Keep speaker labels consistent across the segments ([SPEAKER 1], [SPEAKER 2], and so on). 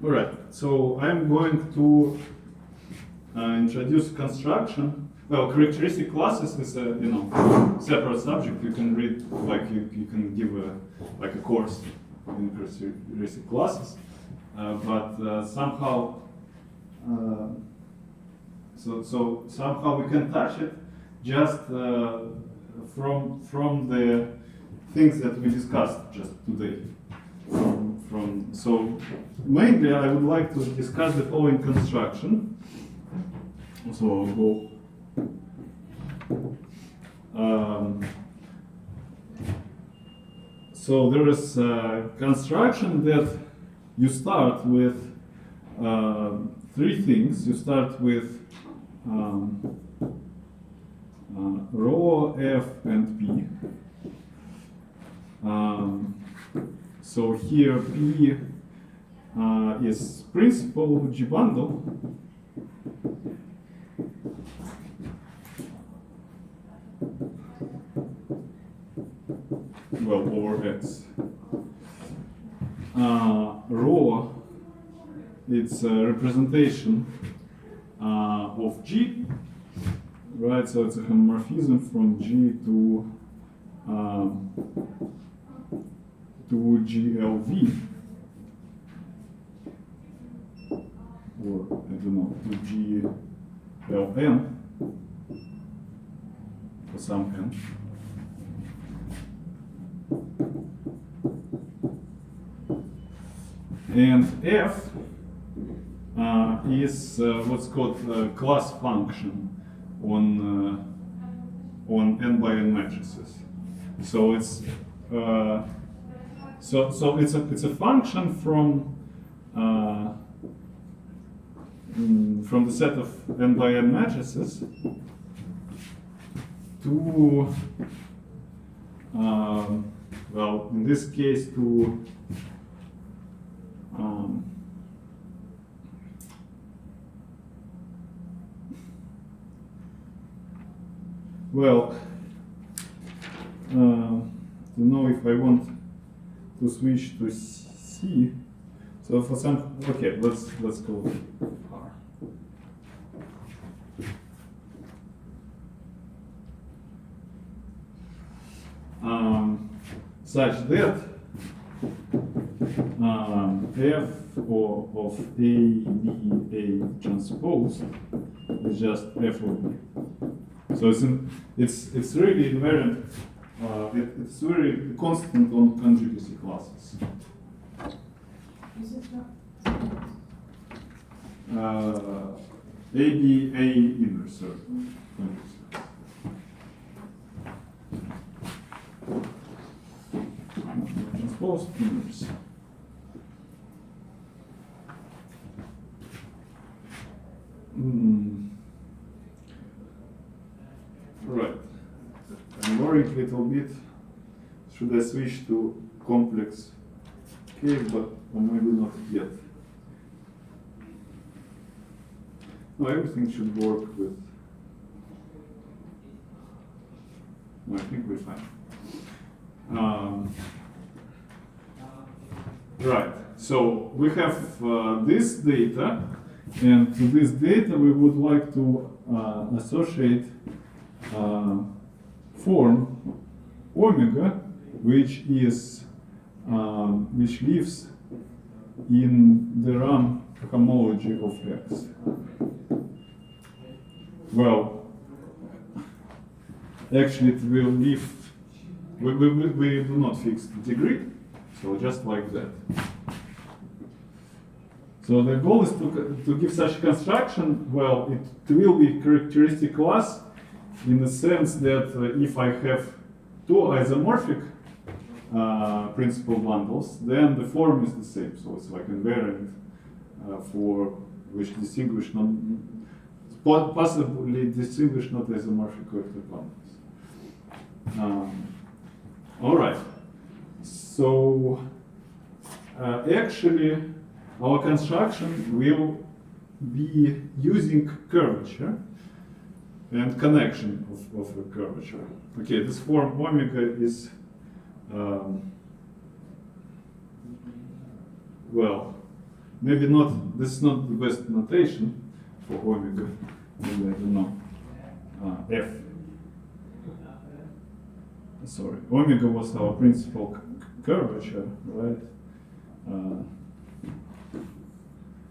[SPEAKER 1] All right, so I'm going to introduce construction. Well, characteristic classes is a separate subject. You can read, like you can give a course in characteristic classes, but somehow so somehow we can touch it just from the things that we discussed just today. So mainly I would like to discuss the following construction. So I'll go. So there is a construction that you start with three things. You start with rho, F, and P. So here P is principal G bundle. Well, over X. Rho, it's a representation of G, right? So it's a homomorphism from G to GLV, or I don't know, to GLN, for some n. And F is what's called a class function on n by n matrices. So it's so it's a function from the set of n by n matrices to well, in this case to well, to know if I want to switch to C. So for some, okay, let's go R. Such that F of A, B, A transpose is just F of B. So it's really invariant. It's very constant on conjugacy classes.
[SPEAKER 2] Is it not?
[SPEAKER 1] A, B, A inverse. Transpose inverse. Right. I'm worried a little bit. Should I switch to complex case, but maybe not yet. No, everything should work with. No, I think we're fine. Right. So we have this data, and to this data we would like to associate form omega, which is which lives in the RAM homology of X. Well, actually it will live. We do not fix the degree, so just like that. So the goal is to give such a construction. Well, it will be characteristic class in the sense that if I have two isomorphic principal bundles, then the form is the same. So it's like invariant for which distinguish possibly distinguish not isomorphic vector bundles. All right. So actually, our construction will be using curvature and connection of a curvature. Okay, this form omega is well, maybe not, this is not the best notation for omega, maybe I don't know, f. Sorry, omega was our principal curvature, right?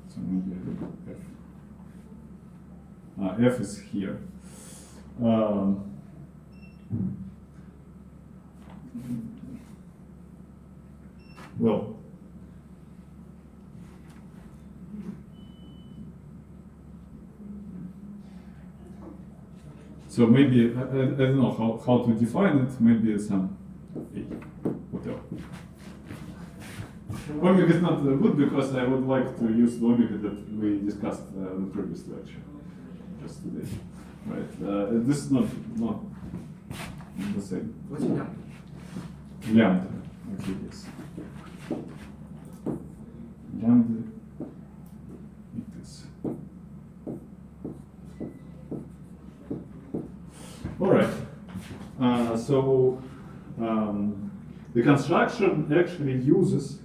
[SPEAKER 1] So maybe f. F is here. Well, so maybe, I don't know how to define it, maybe some, whatever. Omega is not good because I would like to use the omega that we discussed in the previous lecture, just today, right? This is not the same.
[SPEAKER 3] What's lambda?
[SPEAKER 1] Lambda, okay, yes. Lambda, it is. All right. So the construction actually uses.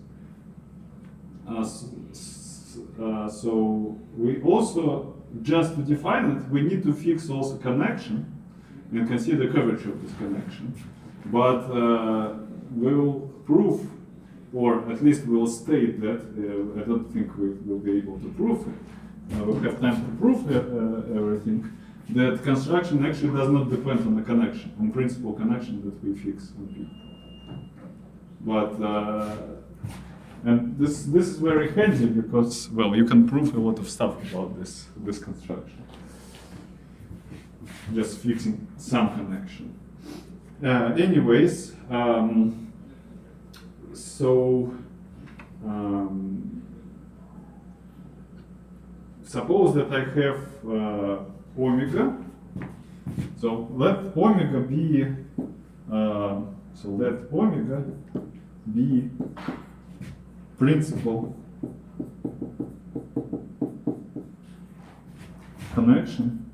[SPEAKER 1] So we also, just to define it, we need to fix also connection and consider curvature of this connection. But we will prove, or at least we will state that, I don't think we will be able to prove it. We'll have time to prove everything. That construction actually does not depend on the connection, on principal connection that we fix on P. But and this is very handy because, well, you can prove a lot of stuff about this construction. Just fixing some connection. Anyways, suppose that I have omega. So let omega be. So let omega be principal connection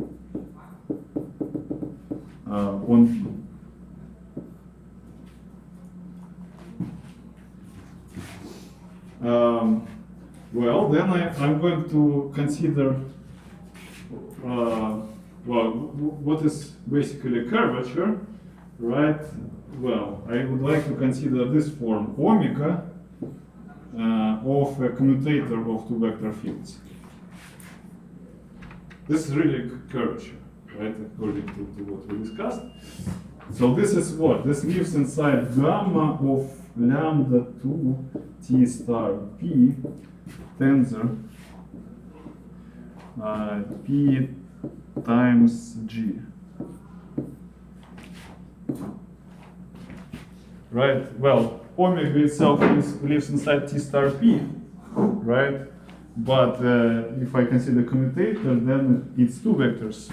[SPEAKER 1] on P. Well, then I'm going to consider well, what is basically curvature, right? Well, I would like to consider this form omega of a commutator of two vector fields. This is really curvature, right? According to what we discussed. So this is what? This lives inside gamma of lambda 2 t star p tensor p times g. Right? Well, omega itself lives inside t star p, right? But if I consider commutator, then it's two vectors,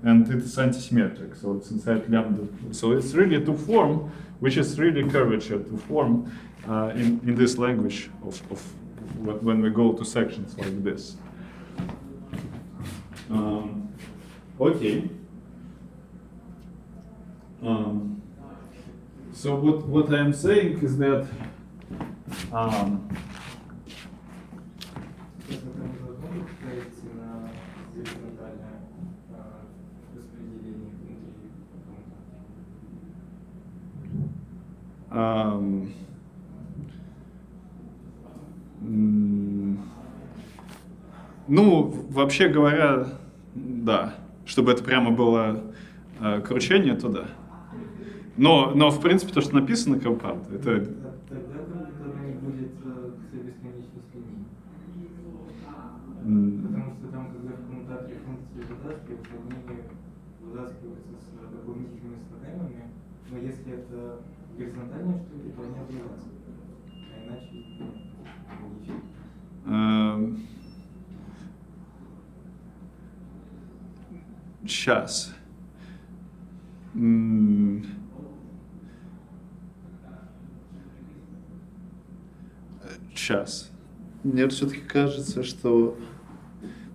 [SPEAKER 1] and it is antisymmetric, so it's inside lambda. So it's really to form, which is really curvature to form in this language of when we go to sections like this. Okay. So what I am saying is that ну, вообще говоря, да. Чтобы это прямо было кручение, то да. Но в принципе, то, что написано, как правда, это...
[SPEAKER 3] Тогда компьютер не будет все бесконечность линий. Потому что там, когда в коммутаторе функции вытаскиваются, они вытаскиваются с дополнительными строениями, но если это горизонтальные штуки, то они обрываются. А иначе ничего.
[SPEAKER 1] Сейчас. Сейчас. Мне все-таки кажется, что...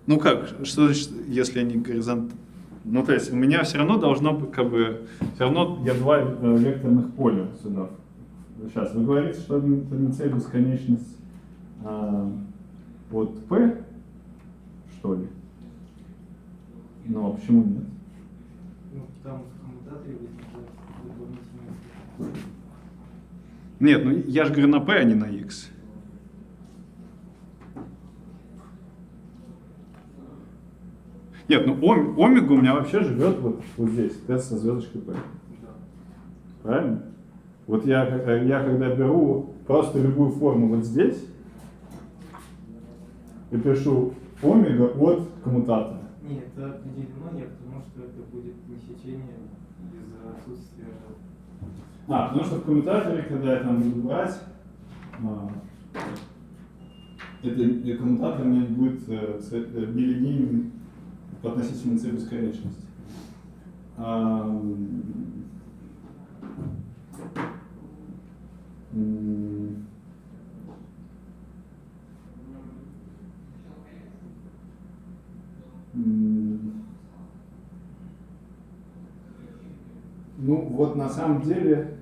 [SPEAKER 1] Ну как, что значит, если они горизонтально? Ну то есть у меня все равно должно быть, как бы, все равно я два векторных поля сюда. Сейчас, вы говорите, что это не цель бесконечность от P, что ли? Ну, а почему нет?
[SPEAKER 3] Ну, там в коммутаторе возникает дополнительный.
[SPEAKER 1] Нет, ну я же говорю на P, а не на X. Нет, ну омега у меня вообще живет вот здесь, Т со звездочкой P.
[SPEAKER 3] Да.
[SPEAKER 1] Правильно? Вот я когда беру просто любую форму вот здесь и пишу омега от коммутатора.
[SPEAKER 3] Нет, это определено не потому, что это будет насечение из-за отсутствия.
[SPEAKER 1] Потому что в коммутаторе, когда я там буду брать, это коммутатор у меня будет билинейный по относительно c бесконечности. Ну, вот на самом деле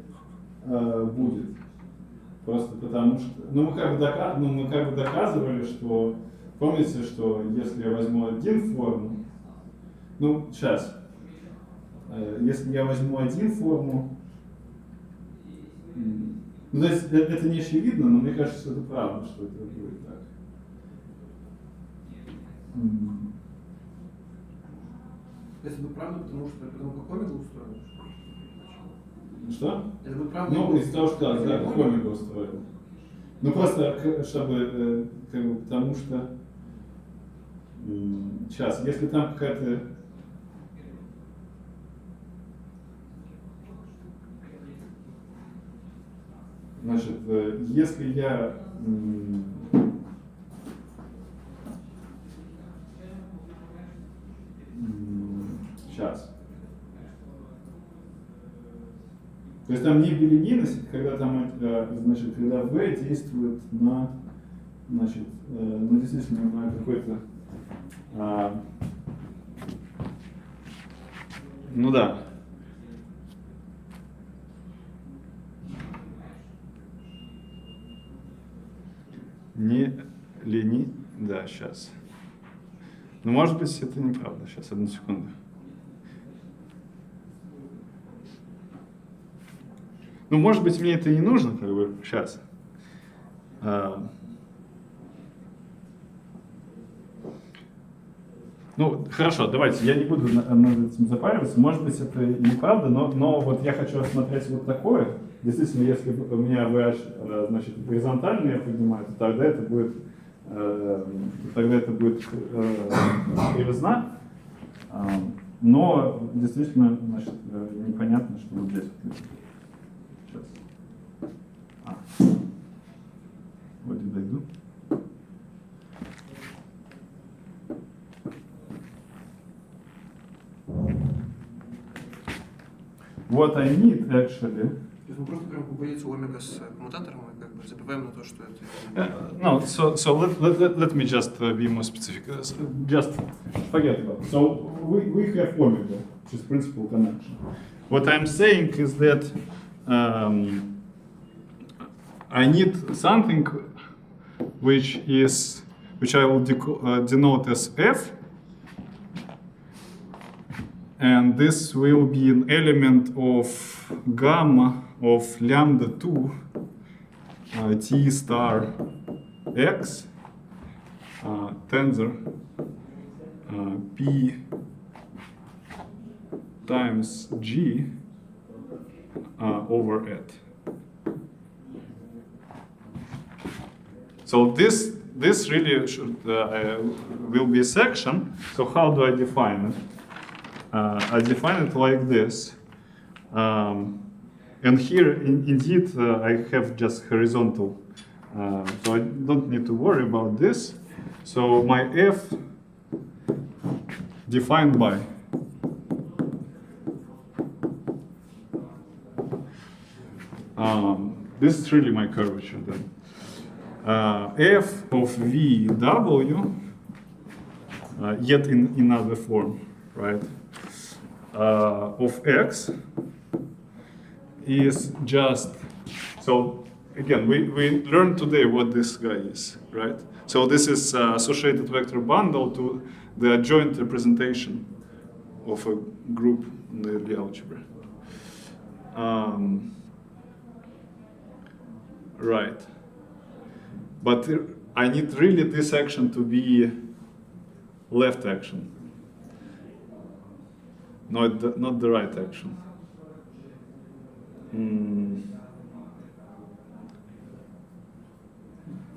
[SPEAKER 1] будет. Просто потому что... мы как бы доказывали, что... Помните, что если я возьму один форму... Ну, сейчас. Если я возьму один форму... Ну, то есть это не очевидно, но мне кажется, что это правда, что это будет так.
[SPEAKER 4] Это будет правда, потому что потому как омега устроен.
[SPEAKER 1] Что?
[SPEAKER 4] Это будет правда.
[SPEAKER 1] Ну, из того, что да, как омега устроен. Ну, просто, чтобы, как бы, потому что... Сейчас, если там какая-то... Значит, если я... Сейчас. То есть там не билинейность, когда там, значит, когда V действует на, значит, ну, действительно на какой-то... ну да. Не лени... Да, сейчас. Ну, может быть, это неправда. Сейчас, одну секунду. Ну, может быть, мне это и не нужно, как бы, сейчас. Ну, хорошо, давайте, я не буду над этим запариваться. Может быть, это и неправда, но вот я хочу рассмотреть вот такое. Действительно, если у меня VH, значит, горизонтально я поднимаю, то тогда это будет кривизна. Но действительно, значит, непонятно, что вот здесь вот. Сейчас. Вроде дойду. What I need actually.
[SPEAKER 4] То есть мы просто прям кубоницу омега с коммутатором и как бы забиваем на то, что это...
[SPEAKER 1] No, so let me just be more specific. Just forget about it. So we have omega, which is principal connection. What I'm saying is that I need something which I will denote as f, and this will be an element of gamma of lambda 2 t star x tensor p times g over it. So this really should will be a section. So how do I define it? I define it like this. And here, indeed, I have just horizontal. So I don't need to worry about this. So my f defined by this is really my curvature then. F of VW, yet in another form, right? Of X is just, so again, we learned today what this guy is, right? So this is associated vector bundle to the adjoint representation of a group in the Lie algebra. Right. But I need really this action to be left action, not the right action.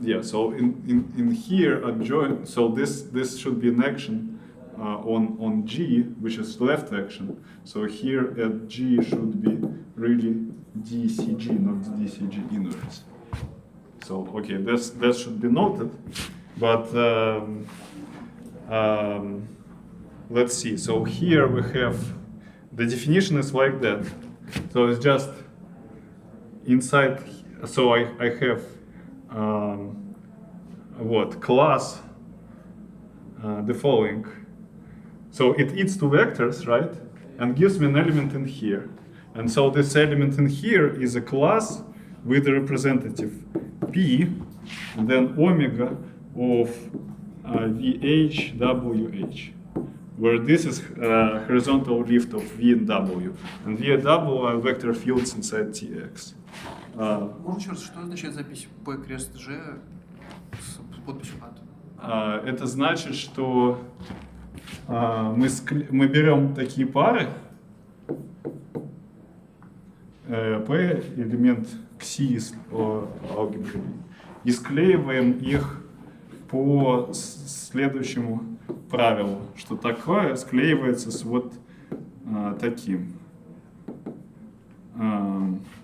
[SPEAKER 1] Yeah, so in here adjoint, so this should be an action on G, which is left action. So here at G should be really DCG, not DCG inverse. So okay, that should be noted, but let's see. So here we have the definition is like that. So it's just inside. So I have what class the following. So it eats two vectors, right, and gives me an element in here. And so this element in here is a class with a representative P, and then omega of VH, WH, where this is horizontal lift of V and W. And V and W are vector fields inside TX.
[SPEAKER 4] Можно еще раз, что означает запись P крест G с подписью at?
[SPEAKER 1] Это значит, что мы берем такие пары, P элемент кси из алгебры, и склеиваем их по следующему правилу, что такое склеивается с вот таким.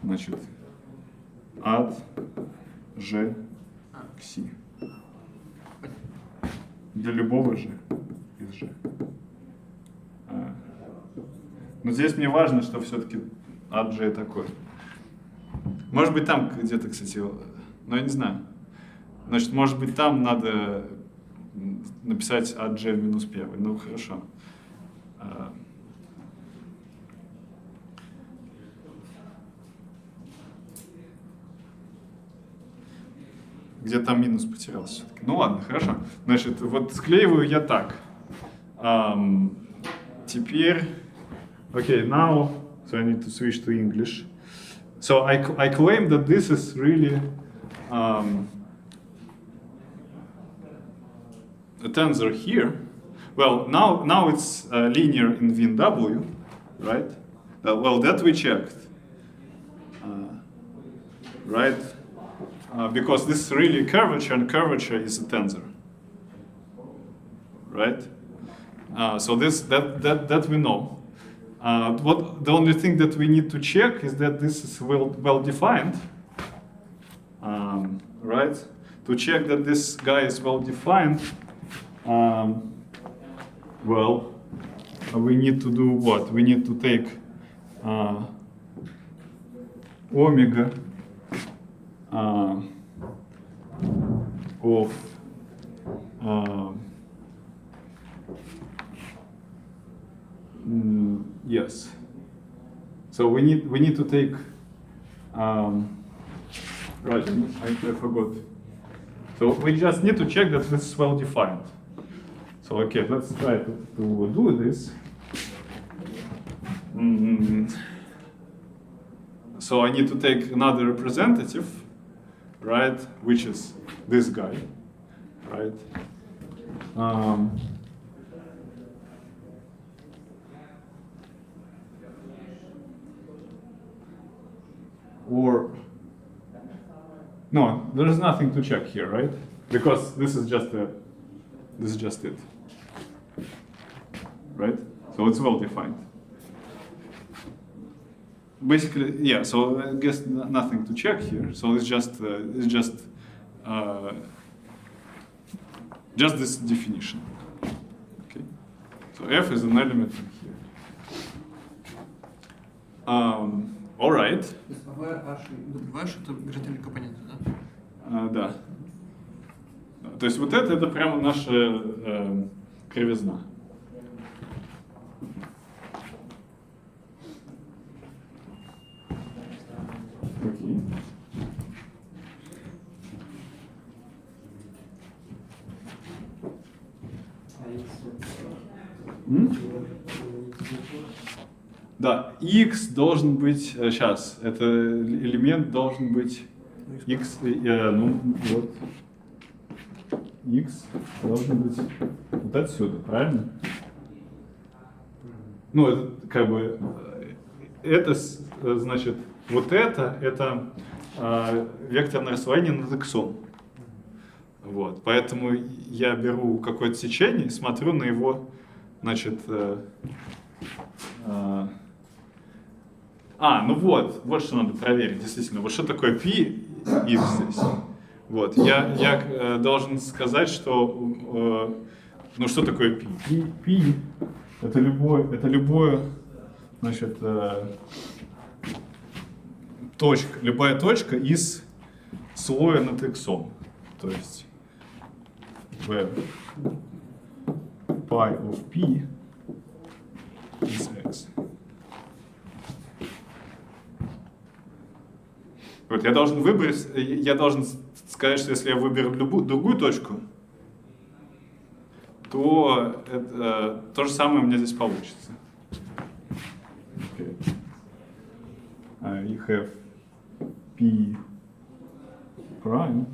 [SPEAKER 1] Значит, от G кси. Для любого G из G. Но здесь мне важно, что все-таки от G такой. Может быть, там где-то, кстати, но я не знаю. Значит, может быть, там надо написать от G минус первый. Ну, хорошо. Где там минус потерялся все-таки. Ну ладно, хорошо. Значит, вот склеиваю я так. Теперь, okay, now, so I need to switch to English. So I claim that this is really a tensor here. Well, now it's linear in V and W, right? Well, that we checked, right? Because this is really curvature, and curvature is a tensor, right? So that we know. What the only thing that we need to check is that this is well defined, right? To check that this guy is well defined, well, we need to do what? We need to take omega of yes. So we need to take right. I forgot. So we just need to check that this is well defined. So okay, let's try to do this. So I need to take another representative, right, which is this guy, right? Or no, there is nothing to check here, right? Because this is just it, right? So it's well defined. Basically, yeah. So I guess nothing to check here. So it's just this definition. Okay. So F is an element in here. All right.
[SPEAKER 4] В, H и WH это горизонтальные компоненты, да?
[SPEAKER 1] Да. То есть вот это прямо наша кривизна. Okay. Да, x должен быть, сейчас, это элемент должен быть x, ну вот, x должен быть вот отсюда, правильно? Ну, это как бы, это, значит, вот это векторное освоение над x. Вот, поэтому я беру какое-то сечение и смотрю на его, значит, ну вот что надо проверить, действительно. Вот что такое π x здесь. Вот, я должен сказать, что, ну что такое π? Π это любое, значит, любая точка из слоя над x. То есть where pi of p is x. Вот я должен выбрать, я должен сказать, что если я выберу другую точку, то то же самое у меня здесь получится. Okay. You have p prime.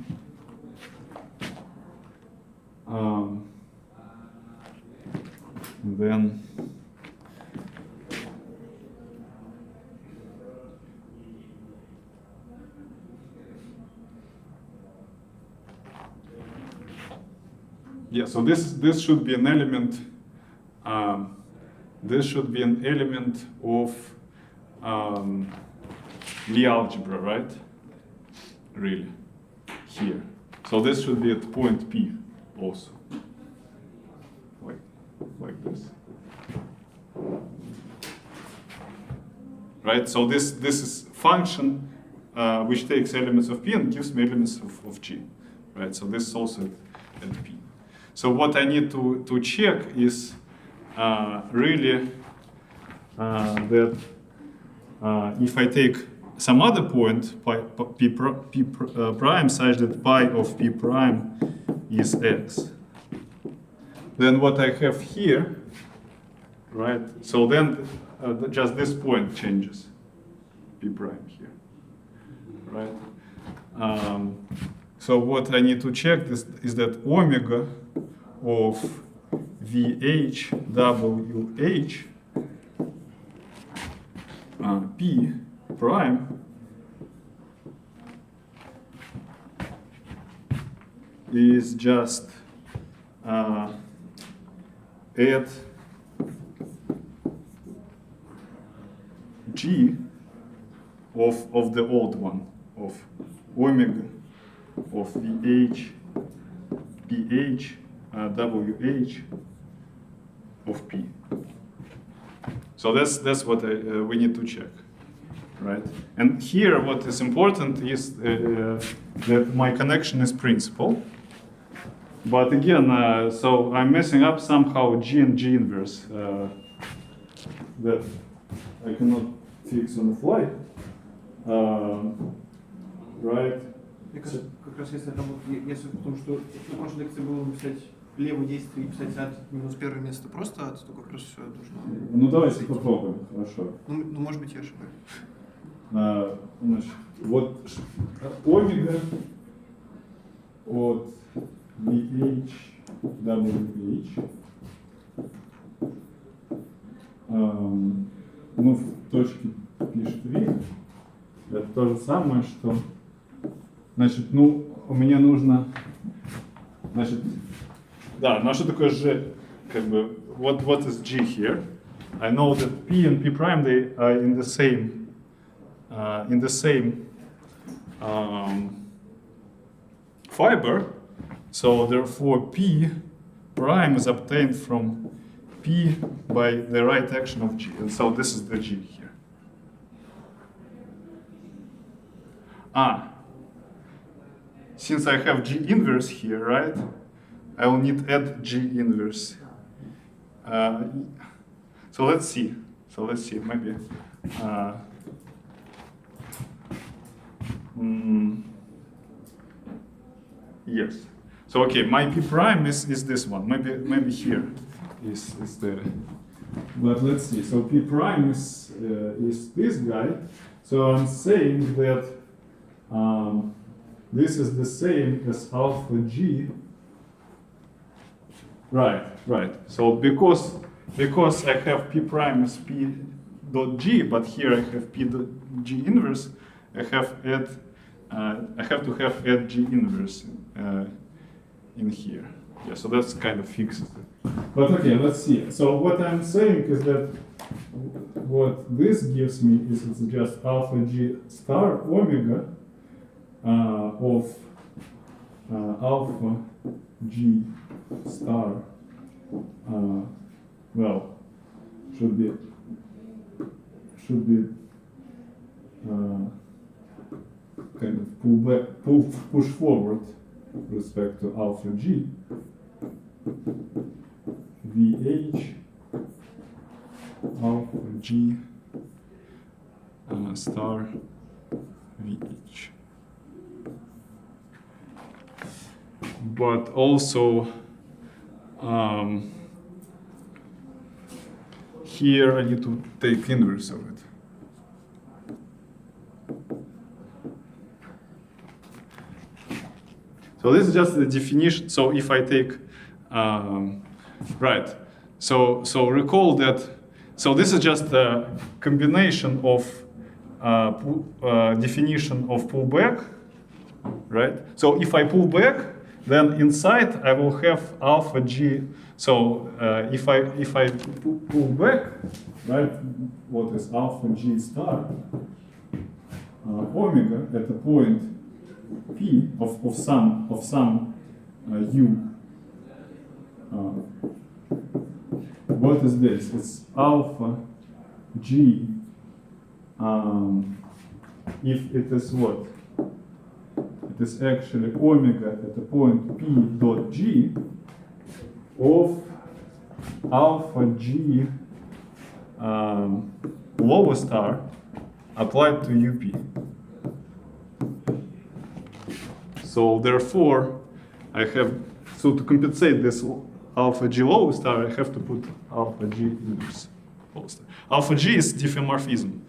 [SPEAKER 1] Then yeah, so this should be an element. This should be an element of Lie algebra, right? Really, here. So this should be at point P also, like this. Right. So this is function which takes elements of P and gives me elements of G. Right. So this is also at P. So what I need to check is really that if I take some other point, p prime, such that pi of p prime is x, then what I have here, right? So then just this point changes, p prime here, right? So what I need to check is that omega of VH WH P prime is just at G of the old one, of omega of VH PH WH of P. So that's what we need to check, right? And here what is important is that my connection is principal. But again, so I'm messing up somehow G and G inverse that I cannot fix on the fly, right?
[SPEAKER 4] Мне кажется, как раз если там если в том, что можно лекции было написать левое действие и писать ад минус первое место просто ад, то как раз все должно.
[SPEAKER 1] Ну давайте попробуем, хорошо.
[SPEAKER 4] Ну может быть я ошибаюсь.
[SPEAKER 1] Значит, вот омега от VH WH, ну в точке пишет V, это то же самое, что, значит, ну у меня нужно, значит, да, ну а что такое G, как бы, what is G here? I know that P and P prime, they are in the same fiber, so therefore P prime is obtained from P by the right action of G, and so this is the G here. Since I have G inverse here, right? I will need add G inverse. So let's see. Maybe. Yes. So okay, my P prime is this one. Maybe here is there. But let's see. So P prime is this guy. So I'm saying that this is the same as alpha G. Right. So because I have P prime as P dot G, but here I have P dot G inverse, I have to have add G inverse in here. Yeah, so that's kind of fixed. But okay, let's see. So what I'm saying is that what this gives me is it's just alpha G star omega of alpha G star, well, should be kind of push forward with respect to alpha G, VH alpha G star VH. But also here I need to take inverse of it. So this is just the definition. So if I take, right. So recall that. So this is just a combination of definition of pullback, right? So if I pull back, then inside I will have alpha G. So if I pull back, right? What is alpha G star omega at the point P of some U. What is this? It's alpha G. If it is what? It is actually omega at the point P dot G of alpha G lower star applied to UP. So therefore, I have, so to compensate this alpha G lower star, I have to put alpha G inverse lower star. Alpha G is diffeomorphism.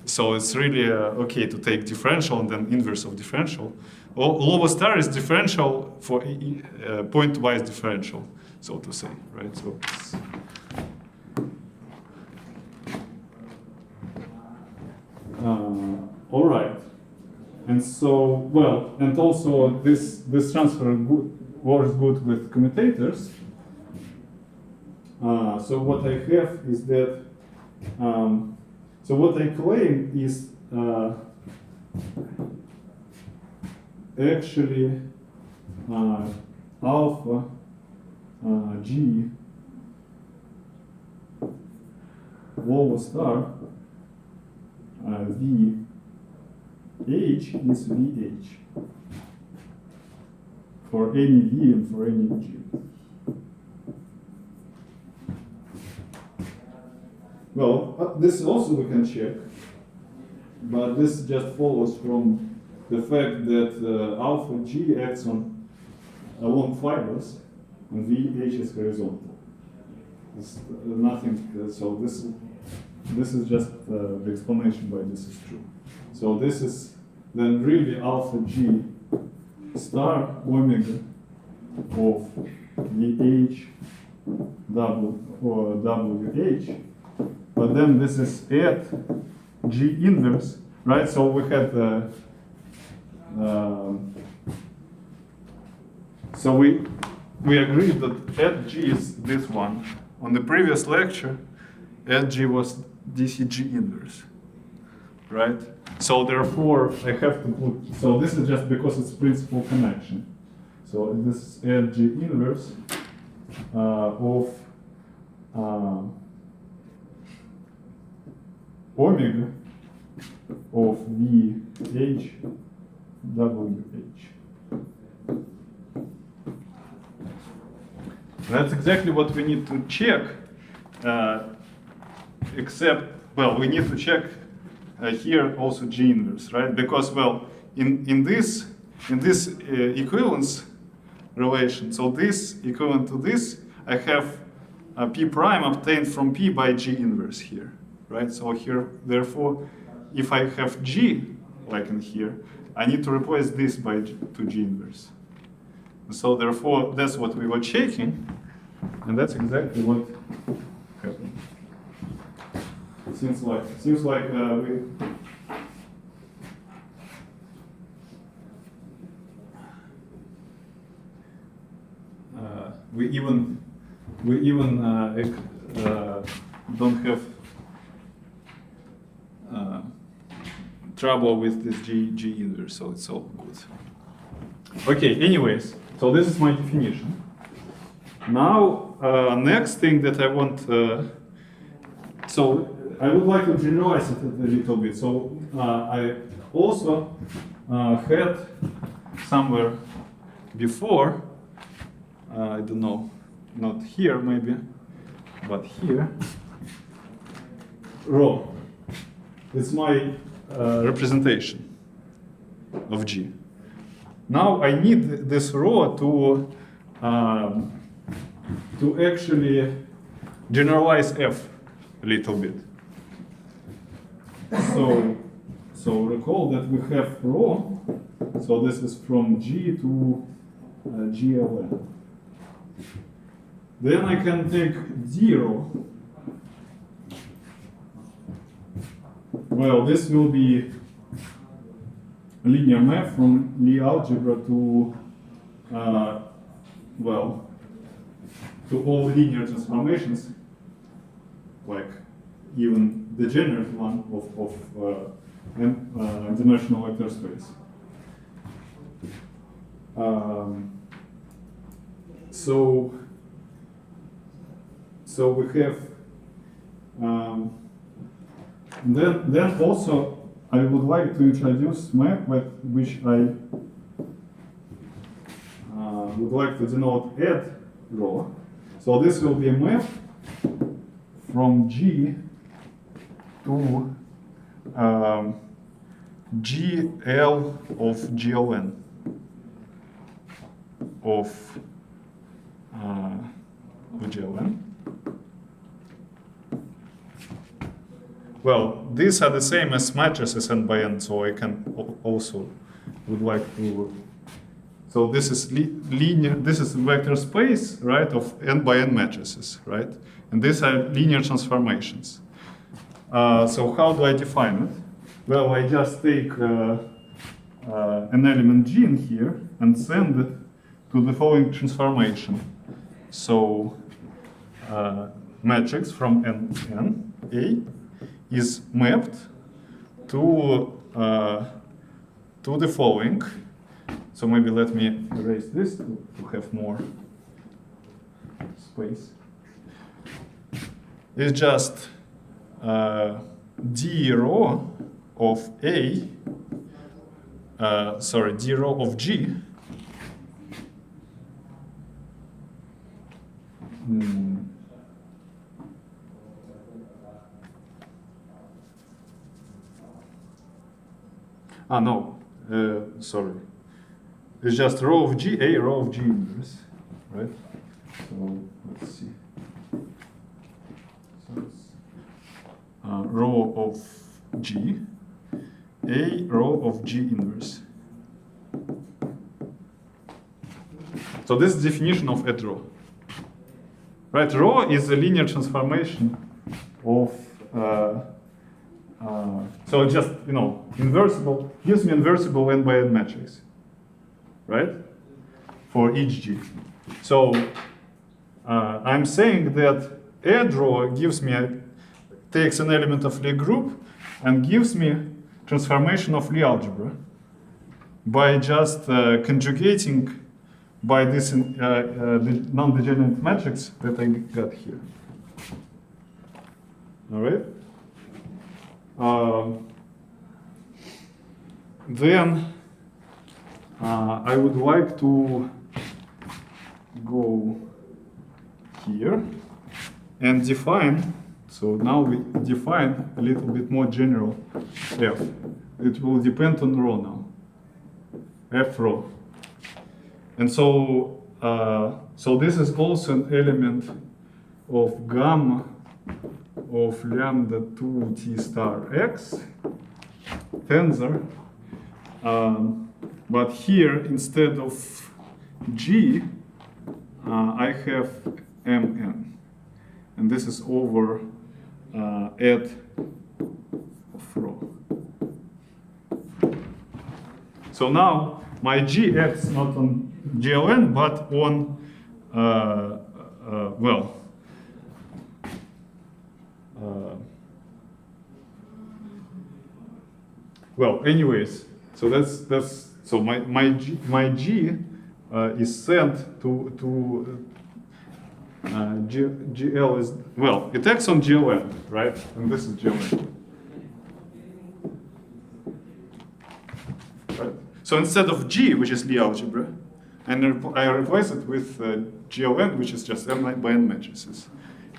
[SPEAKER 1] So it's really okay to take differential and then inverse of differential. Lower star is differential for pointwise differential, so to say, right? So it's, all right. And so, well, and also this transfer works good with commutators. So what I have is that, so what I claim is actually alpha G lower star V H is VH for any V and for any G. Well, this also we can check, but this just follows from the fact that alpha G acts on along fibers and VH is horizontal. It's nothing, so this is just the explanation why this is true. So this is then really alpha G star omega of VH or WH, but then this is at G inverse, right? So we had so we agreed that at G is this one. On the previous lecture, at G was DCG inverse, right? So therefore, I have to put, so this is just because it's principal connection. So this is at G inverse of omega of VH WH. That's exactly what we need to check, except, well, we need to check here also G inverse, right? Because, well, in this, in this equivalence relation, so this equivalent to this, I have P prime obtained from P by G inverse here, right? So here, therefore, if I have G, like in here, I need to replace this by to G inverse. So therefore, that's what we were checking, and that's exactly what happened. Seems like we even don't have trouble with this G inverse, so it's all good. Okay, anyways, so this is my definition. Now, next thing that I want, so I would like to generalize it a little bit. So I also had somewhere before, I don't know, not here maybe, but here, rho. It's my representation of G. Now I need this rho to actually generalize F a little bit. So recall that we have rho, so this is from G to GLN. Then I can take D rho. Well, this will be a linear map from Lie algebra to, well, to all linear transformations, like even the degenerate one of n-dimensional vector space. So we have then also I would like to introduce map which I would like to denote add rho. So this will be a map from G to GL of GLN of GLN. Well, these are the same as matrices n by n, so I can also would like to. So this is linear. This is vector space, right, of n by n matrices, right, and these are linear transformations. So how do I define it? Well, I just take an element G in here and send it to the following transformation. So matrix from n A is mapped to the following. So maybe let me erase this to have more space. It's just d rho of A, d rho of G. No, sorry. It's just rho of G, A rho of G inverse, right? So let's see. So it's rho of G, A rho of G inverse. So this is the definition of add rho. Right, rho is a linear transformation of so just, inversible, gives me inversible n by n matrix, right? For each G. So I'm saying that add rho gives me, takes an element of Lie group and gives me transformation of Lie algebra by just conjugating by this the non-degenerate matrix that I got here. All right? Then I would like to go here and define, so now we define a little bit more general F. It will depend on rho now. f rho. And so, so this is also an element of gamma of lambda 2 t star x tensor. But here, instead of g, I have mn. And this is over at of rho. So now my g acts not on GLN, but on, well, anyways, so that's so my G is sent to GL is, well, it acts on GLN, right? And this is GLN. Right? So instead of G, which is Lie algebra, and I replace it with GLN, which is just M by N matrices.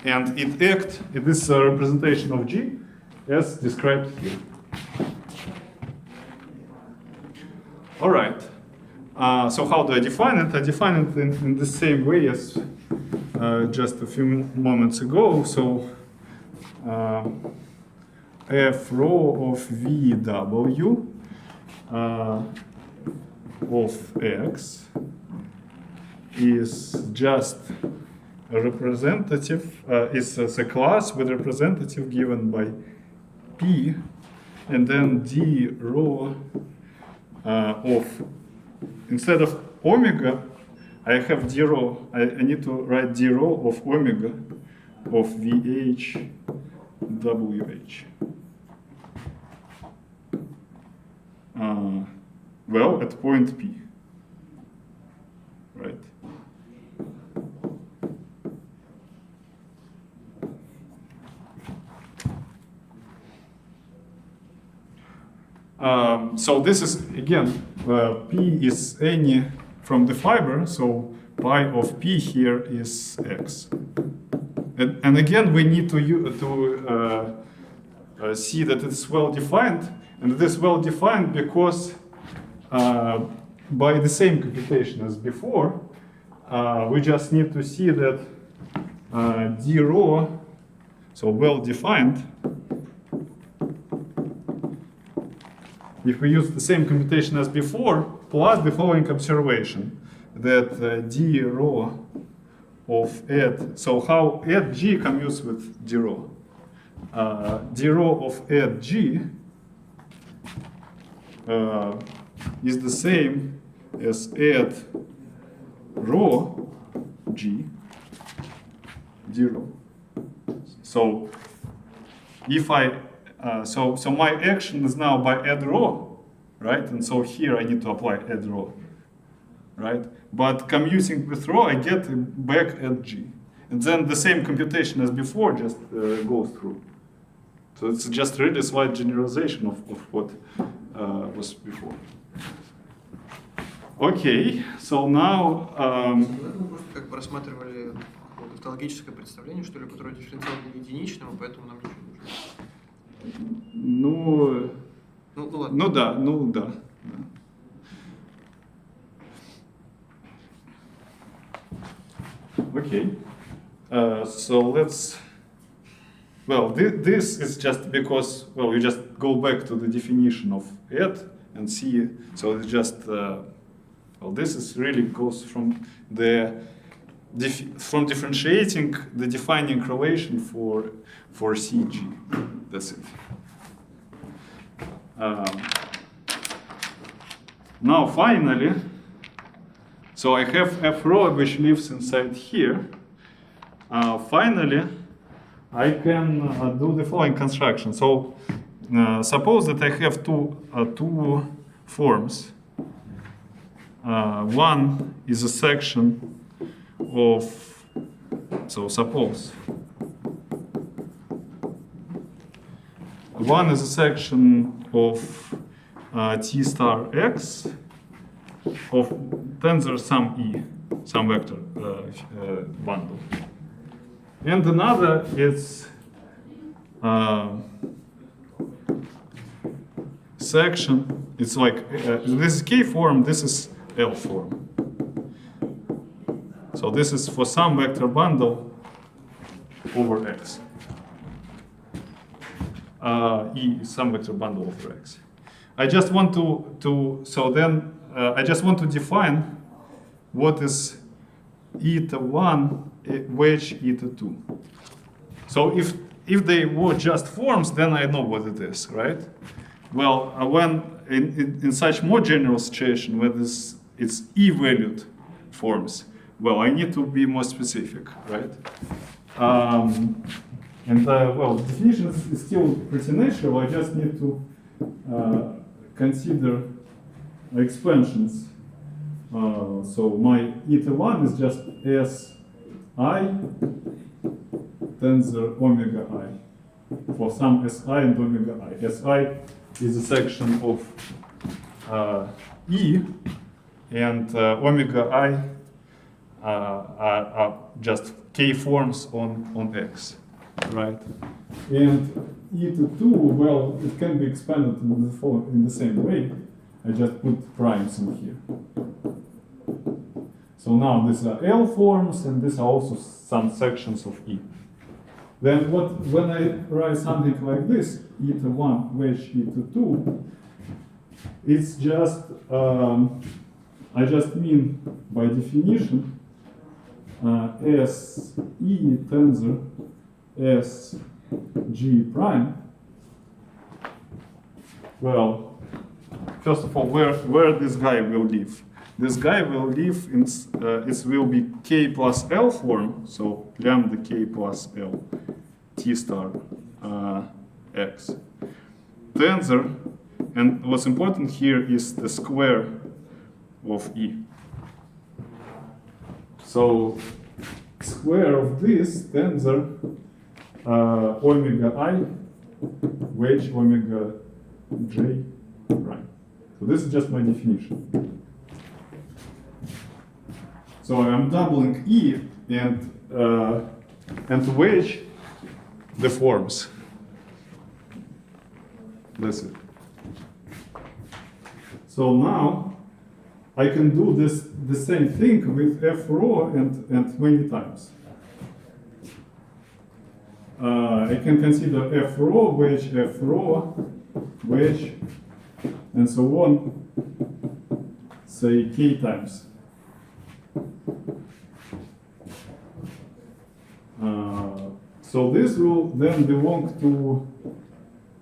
[SPEAKER 1] And it acts, it is a representation of G as described here. All right. So how do I define it? I define it in the same way as just a few moments ago. So f rho of VW of X is just a representative, is a class with representative given by P, and then d rho of, instead of omega, I have d rho, I need to write d rho of omega of VH WH. Well, at point P, right? So this is, again, P is any from the fiber, so pi of P here is X. And again, we need to see that it's well defined, and it is well defined because by the same computation as before, we just need to see that d rho, so well defined. If we use the same computation as before, plus the following observation, that d rho of at, so how at g commutes with d rho? D rho of at g is the same as at rho g d rho. So if I so my action is now by add rho, right? And so here I need to apply add rho, right? But commuting with rho, I get back at g. And then the same computation as before just goes through. So it's just really a slight generalization of what was before. Okay, so now...
[SPEAKER 4] Мы просто как бы рассматривали тавтологическое представление, что ли, которое дифференциал единичного, поэтому нам ничего не нужно.
[SPEAKER 1] Ну,
[SPEAKER 4] ладно.
[SPEAKER 1] Ну да. Okay. So let's. Well, this is just because, well, you just go back to the definition of it and see. So it's just, well, this is really goes from the from differentiating the defining relation for CG. That's it. Now finally, so I have f rho which lives inside here. Finally, I can do the following construction. So suppose that I have two forms. One is a section of, so suppose one is a section of t star x of tensor sum E, some vector bundle. And another is section It's like this is K form, this is L form. So this is for some vector bundle over X. E is some vector bundle over X. I just want I just want to define what is eta 1 wedge eta 2. So if they were just forms, then I know what it is, right? Well, when in such more general situation where it's e-valued forms, well, I need to be more specific, right? Well, the definition is still pretty natural. I just need to consider expansions. So my eta 1 is just Si tensor omega I for some Si and omega I. Si is a section of E, and omega I are just K forms on X, right? And eta 2, well, it can be expanded in the same way. I just put primes in here. So now these are L forms, and these are also some sections of E. Then when I write something like this, eta 1 wedge eta 2, it's just, I just mean by definition, S E tensor S G prime. Well, first of all, where this guy will live? This guy will live in, it will be K plus L form, so lambda K plus L T star X tensor, and what's important here is the square of E. So square of this tensor omega I wedge omega J prime. So this is just my definition. So I'm doubling E and wedge the forms. That's it. So now I can do the same thing with F rho and many times. I can consider F rho, wedge, and so on, say K times. So this will then belong to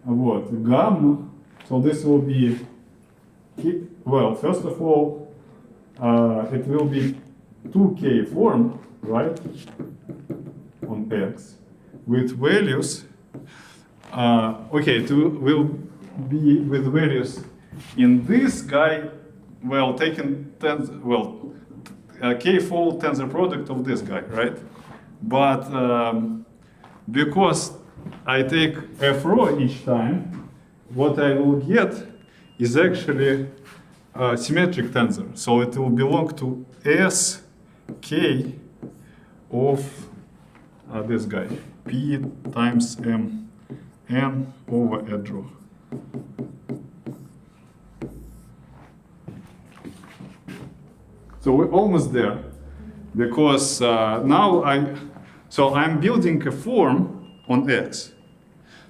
[SPEAKER 1] what? Gamma. So this will be, well, first of all, it will be 2K form, right, on X, with values. Okay, it will be with values in this guy, well, taken K-fold tensor product of this guy, right? But because I take F rho each time, what I will get is actually a symmetric tensor. So it will belong to S K of this guy, P times M N over edge rho. So we're almost there, because now I'm building a form on X.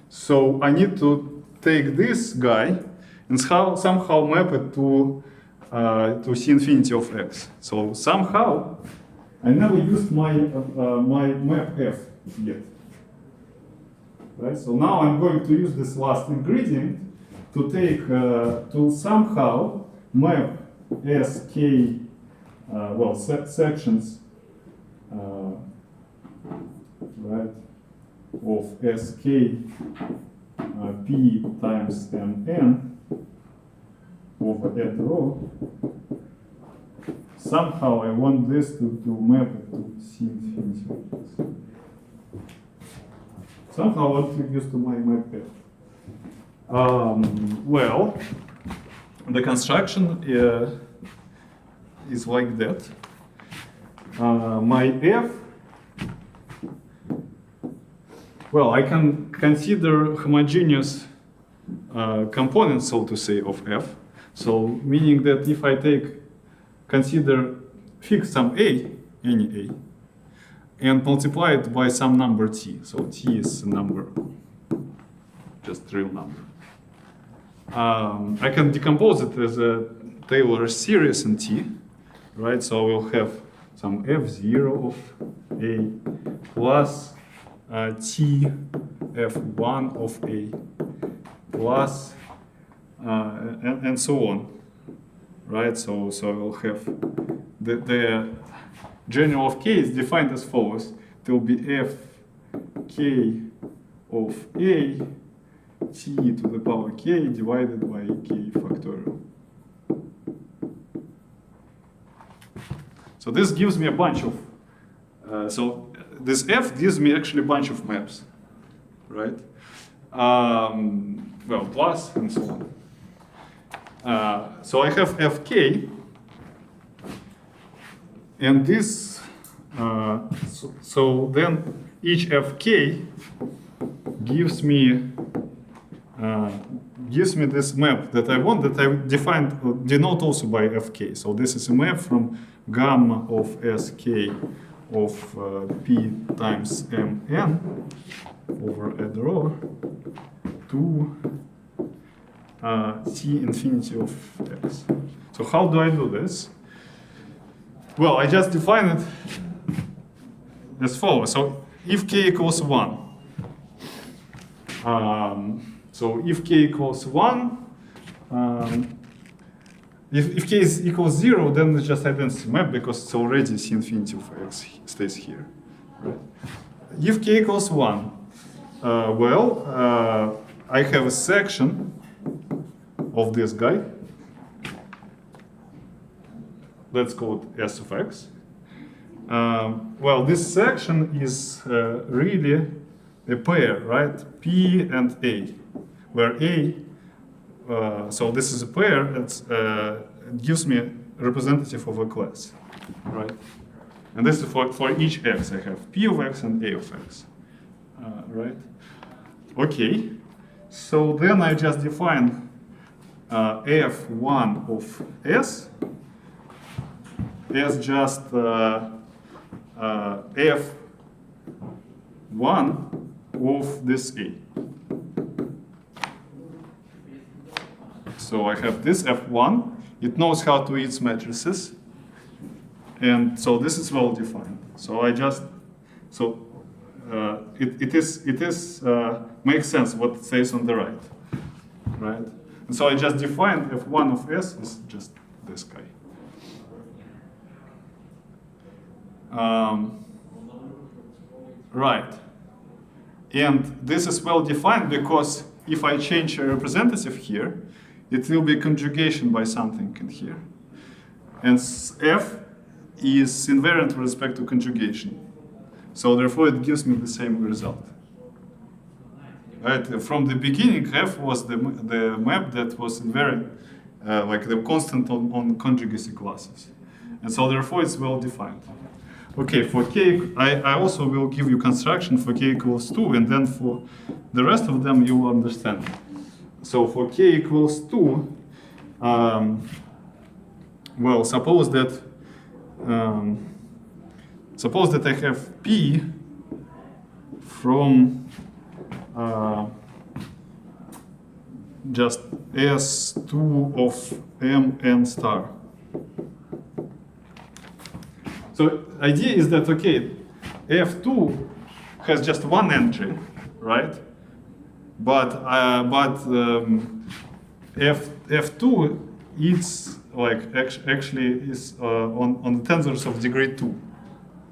[SPEAKER 1] So I need to take this guy and somehow map it to C infinity of X. So somehow I never used my map F yet. Right? So now I'm going to use this last ingredient to take to somehow map SK sections right, of SK P times Mn over edge rho. Somehow I want this to map it to C infinity. Somehow I want to use to my map F. Well, the construction is like that. My F, well, I can consider homogeneous components, so to say, of F. So meaning that if I consider fix some a, any a, and multiply it by some number t. So t is a number, just real number. I can decompose it as a Taylor series in t, right? So we'll have some f0 of a plus t f1 of a plus and so on, right? So we'll have the general of k is defined as follows. It will be f k of a t to the power k divided by k factorial. So this gives me a bunch of, so this f gives me actually a bunch of maps, right? Well, plus and so on. So I have fk, and this, so then each fk gives me this map that I want, that I defined, denote also by fk. So this is a map from gamma of sk of p times mn over a draw to t infinity of x. So how do I do this? Well, I just define it as follows. So if k equals 1, so if k equals 1, if k is equals 0, then it's just identity map because it's already c infinity of x stays here. Right? If k equals 1, I have a section of this guy. Let's call it S of x. Well, this section is really a pair, right? P and A, where A, so this is a pair that gives me a representative of a class, right? And this is for each x. I have P of x and A of x, right? Okay, so then I just define F1 of S as just F1 of this A. So I have this F1, it knows how to its matrices, and so this is well defined. So I just, so it makes sense what it says on the right, right? And so I just defined F1 of S is just this guy. Right. And this is well defined because if I change a representative here, it will be conjugation by something in here. And F is invariant with respect to conjugation. So therefore it gives me the same result. Right? From the beginning, F was the map that was invariant, like the constant on conjugacy classes. And so therefore it's well defined. Okay, for k, I also will give you construction for k equals 2, and then for the rest of them you will understand. So for k equals 2, well, suppose that I have p from just S2 of mn star. So idea is that, okay, F2 has just one entry, right? But F2 it's like actually is on the tensors of degree 2,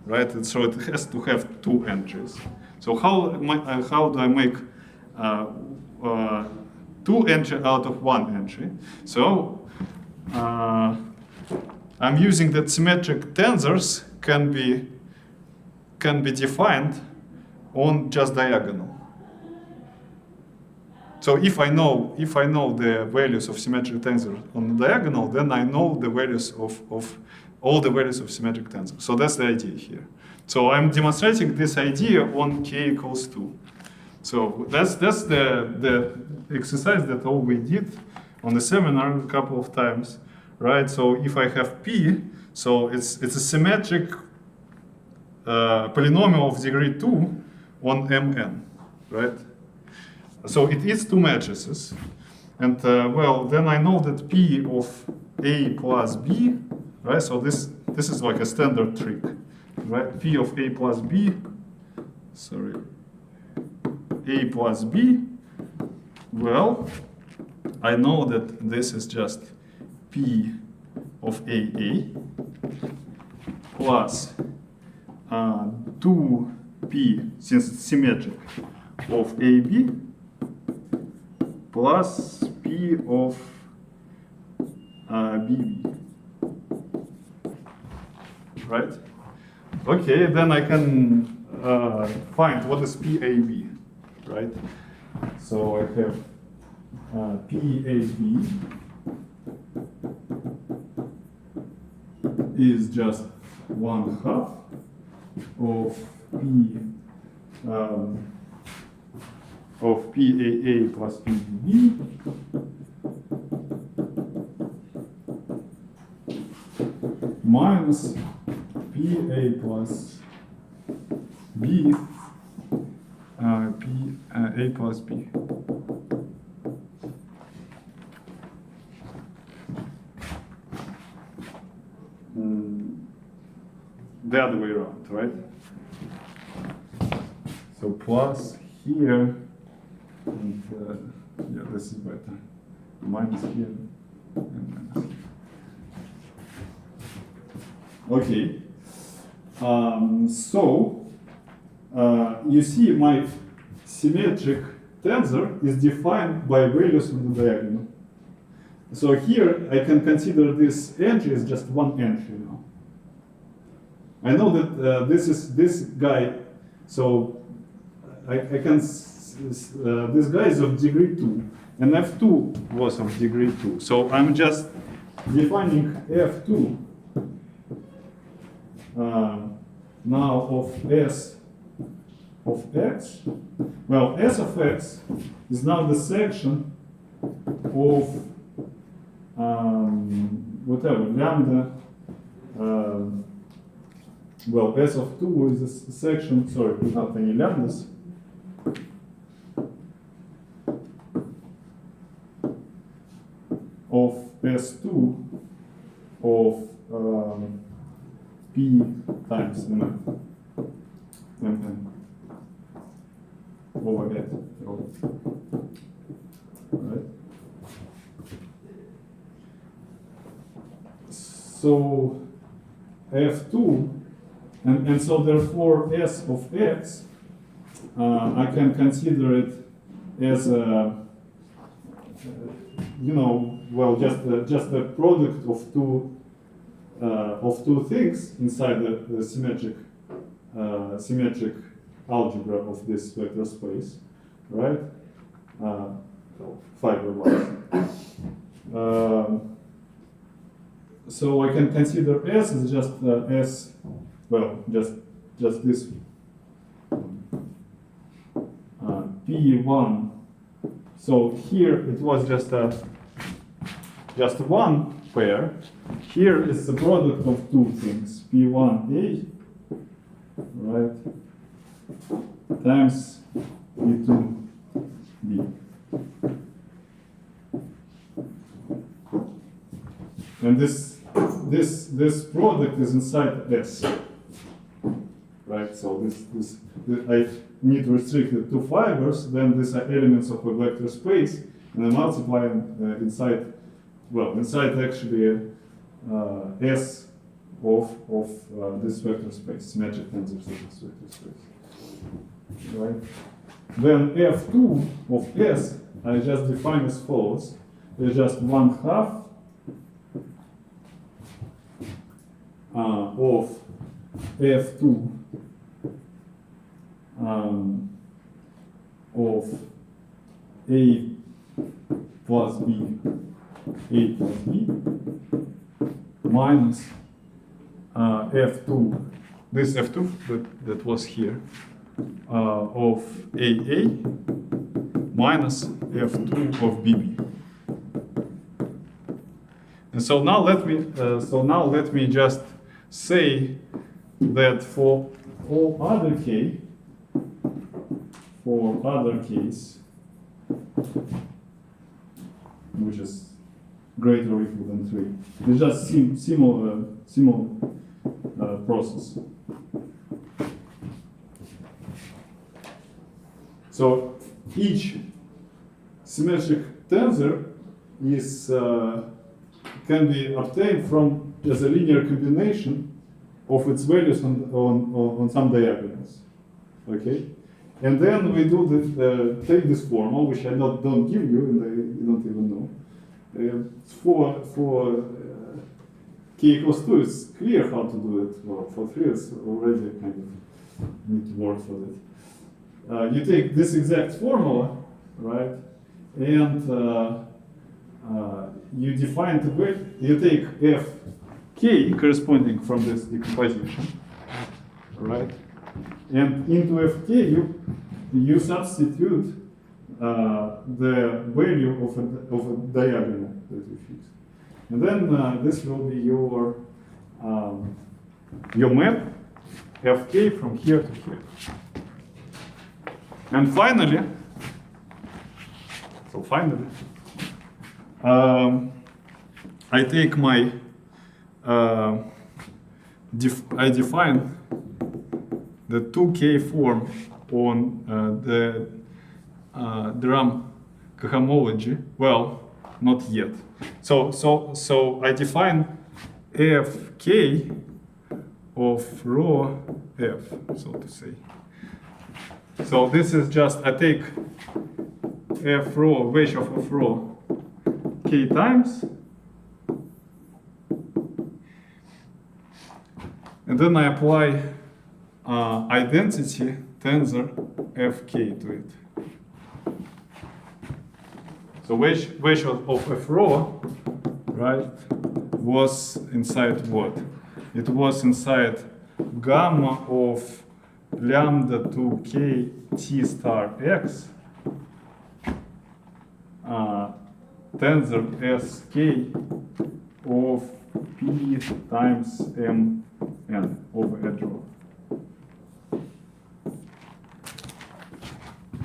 [SPEAKER 1] right? And so it has to have 2 entries. So how do I make 2 entries out of 1 entry? So I'm using that symmetric tensors can be defined on just diagonal. So if I know the values of symmetric tensor on the diagonal, then I know the values of all the values of symmetric tensor. So that's the idea here. So I'm demonstrating this idea on k equals 2. So that's the exercise that all we did on the seminar a couple of times, right? So if I have P, so it's a symmetric polynomial of degree 2 on Mn, right? So it is two matrices. And well, then I know that P of A plus B, right? So this is like a standard trick, right? P of A plus B, sorry, A plus B. Well, I know that this is just P of AA plus 2P, since it's symmetric, of AB plus P of BB, right? Okay, then I can find what is PAB, right? So I have PAB is just 1/2 of PAA plus PBB minus PA plus B A plus B. The other way around, right? So plus here, and yeah, this is better. Minus here and minus here. Okay. So you see my symmetric tensor is defined by values on the diagonal. So here I can consider this entry as just one entry now. I know that this is this guy, so I can this guy is of degree 2 and F2 was of degree 2. So I'm just defining F2 now of S of X. Well, S of X is now the section of whatever, lambda, well, S of 2 is a section, sorry, without any lambdas, of S2 of P times Mn over S. Right? So F2, and so therefore S of X, I can consider it as a, you know, well, just a product of two things inside the symmetric algebra of this vector space, right? Fiber-wise. So I can consider S as just S, well, just this P1. So here it was just one pair. Here is the product of two things, P1A, right, times P2B. And this product is inside S, right? So this I need to restrict it to fibers. Then these are elements of a vector space, and I multiply them inside. Well, inside actually S of this vector space, symmetric tensors of this vector space, right? Then F2 of S I just define as follows: it's just 1/2 of F2 of A plus B minus F2, this F2 that was here, of AA minus F2 of BB. And so now let me just say that for all other k, which is greater or equal than 3, it's just similar process. So each symmetric tensor is can be obtained from as a linear combination of its values on some diagonals. Okay, and then we do this, take this formula, which I don't give you, and you don't even know. For k equals 2, it's clear how to do it. Well, for 3, it's already kind of need to work for that. You take this exact formula, right, and you define the way. You take f k corresponding from this decomposition, right, and into f k you substitute the value of a diagonal that you fix, and then this will be your map fk from here to here. And finally, I take my I define the 2k form on the drum cohomology. Well, not yet. So I define fk of rho f, so to say. So this is just, I take f rho, wedge of f rho, k times, and then I apply identity tensor fk to it. So wedge of f rho, right, was inside what? It was inside gamma of lambda to k t star x tensor sk of p times m n over edge rho,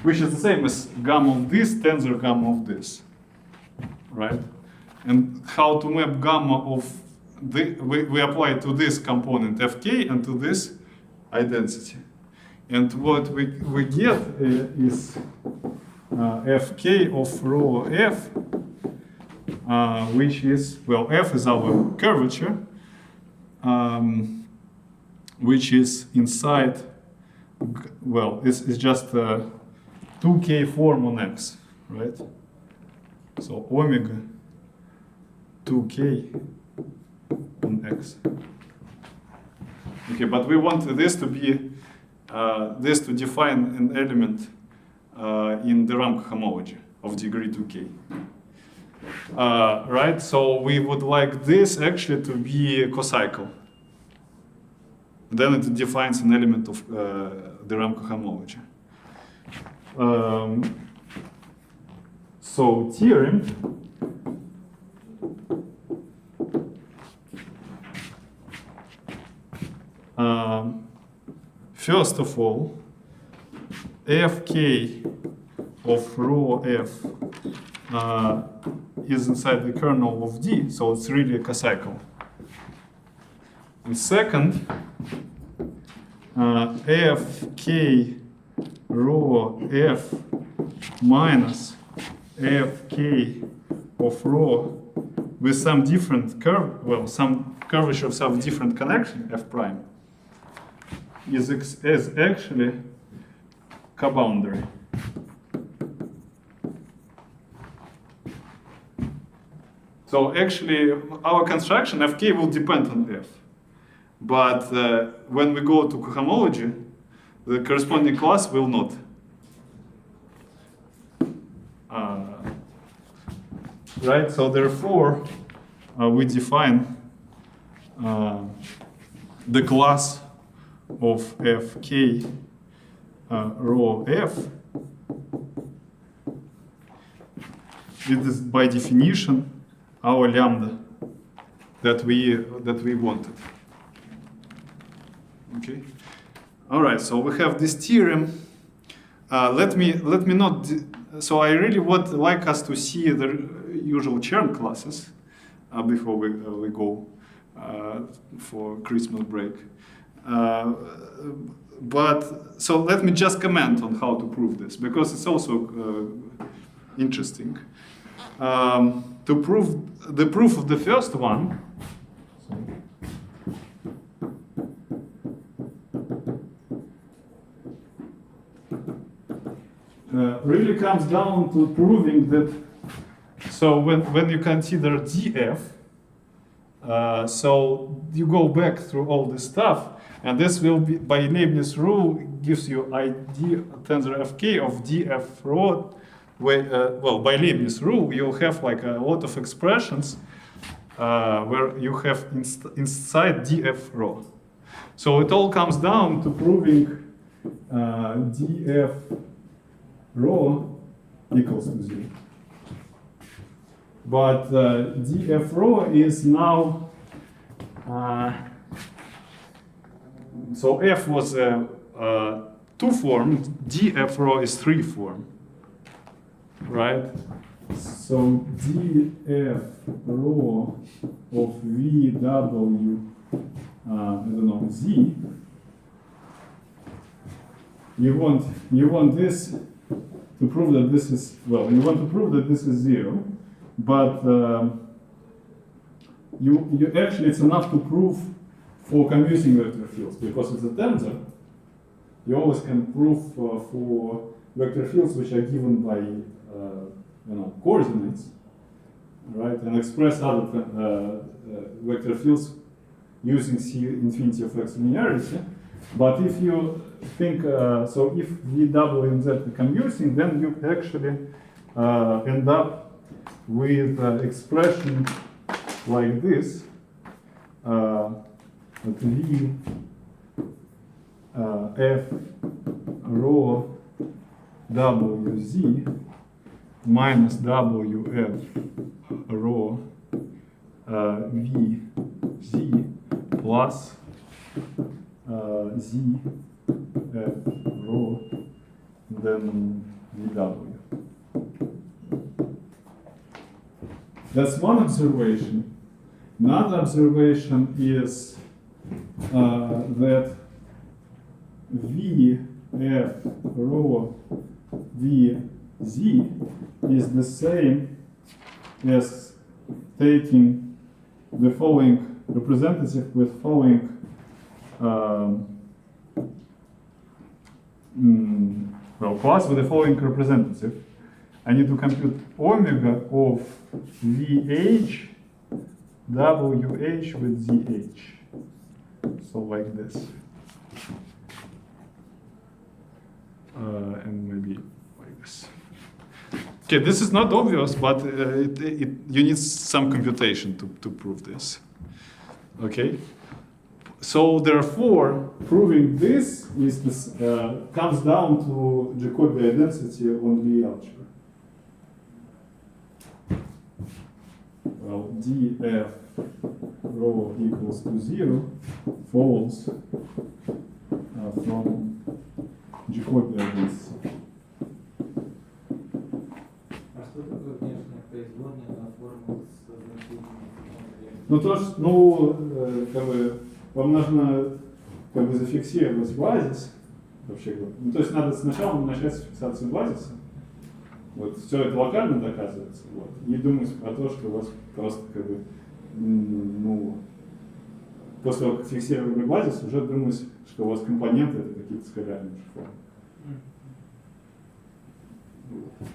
[SPEAKER 1] which is the same as gamma of this tensor gamma of this, right? And how to map gamma of the, we apply to this component fk and to this identity. And what we get is fk of rho f, which is, well, f is our curvature, which is inside, well, it's just a 2k form on x, right? So omega 2k on x. Okay, but we want this to be this to define an element in the rank homology of degree 2k. Right, so we would like this actually to be a cocycle. Then it defines an element of the rank homology. So theorem first of all, fk of rho f is inside the kernel of D, so it's really a cocycle. And second, fk rho f minus fk of rho with some different curve, well, some curvature of some different connection, f prime, is actually co-boundary. So actually, our construction, fk will depend on f. But when we go to cohomology, the corresponding class will not. Right, so therefore, we define the class of fk rho f. It is by definition our lambda that we wanted. Okay. All right. So we have this theorem. Let me not. So I really would like us to see the usual Chern classes before we go for Christmas break. But so let me just comment on how to prove this, because it's also interesting. To prove the proof of the first one, really comes down to proving that. So when you consider df, so you go back through all this stuff, and this will be, by Leibniz rule, gives you ID tensor fk of df rho. Well, by Leibniz rule, you'll have like a lot of expressions where you have inside df rho. So it all comes down to proving df rho equals to 0. But df rho is now, so f was a 2 form, df rho is 3 form, right? So df rho of vw, I don't know, z, you want this to prove that this is, well, you want to prove that this is 0, but you actually, it's enough to prove for commuting vector fields, because it's a tensor. You always can prove for vector fields which are given by coordinates, right, and express other vector fields using C infinity of x linearity. But if you think, so if VW and Z are commuting, then you actually end up with expression like this, that V F rho WZ minus WF rho VZ plus Z F rho then VW. That's one observation. Another observation is that V F rho VZ is the same as taking the following representative with following class with the following representative. I need to compute omega of VH WH with ZH. So like this. And maybe like this. Okay, this is not obvious, but you need some computation to prove this. Okay, so therefore, proving this is this, comes down to Jacobi identity on Lie algebra. Well, df rho equals to 0 follows from Jacobi identity.
[SPEAKER 3] А что такое внешняя производная на форму с значением?
[SPEAKER 1] Ну то, что, как бы, вам нужно как бы зафиксировать базис, вообще говоря. Ну, то есть надо сначала начать с фиксации базиса. Вот, все это локально доказывается. Вот, и думать про то, что у вас просто как бы, после того, как фиксировали базис, уже думать, что у вас компоненты это какие-то скалярные формы.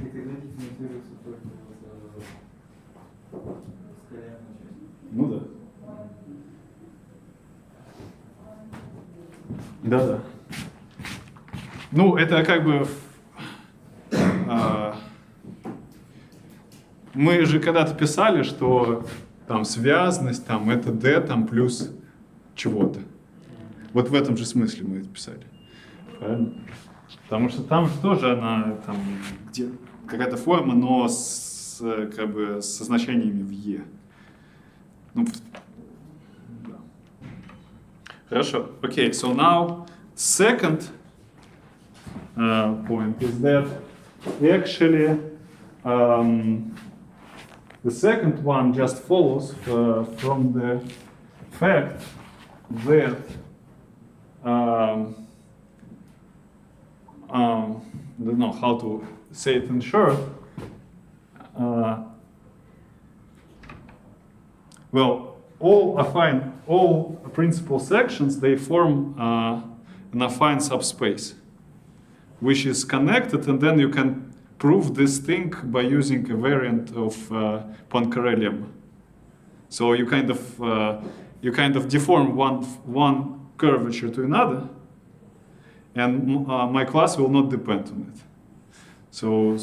[SPEAKER 3] И когда дифференцируется только скалярная часть?
[SPEAKER 1] Ну да. Да-да. Ну, это как бы... мы же когда-то писали, что там связность, там это d, там плюс чего-то. Вот в этом же смысле мы это писали. Правильно? Потому что там же тоже она, там, где какая-то форма, но с, как бы, со значениями в e. Ну, Хорошо. Okay, so now second point is that actually the second one just follows from the fact that I don't know how to say it in short. Well, all principal sections, they form an affine subspace, which is connected, and then you can prove this thing by using a variant of Poincare lemma. So you kind of deform one curvature to another, and my class will not depend on it. So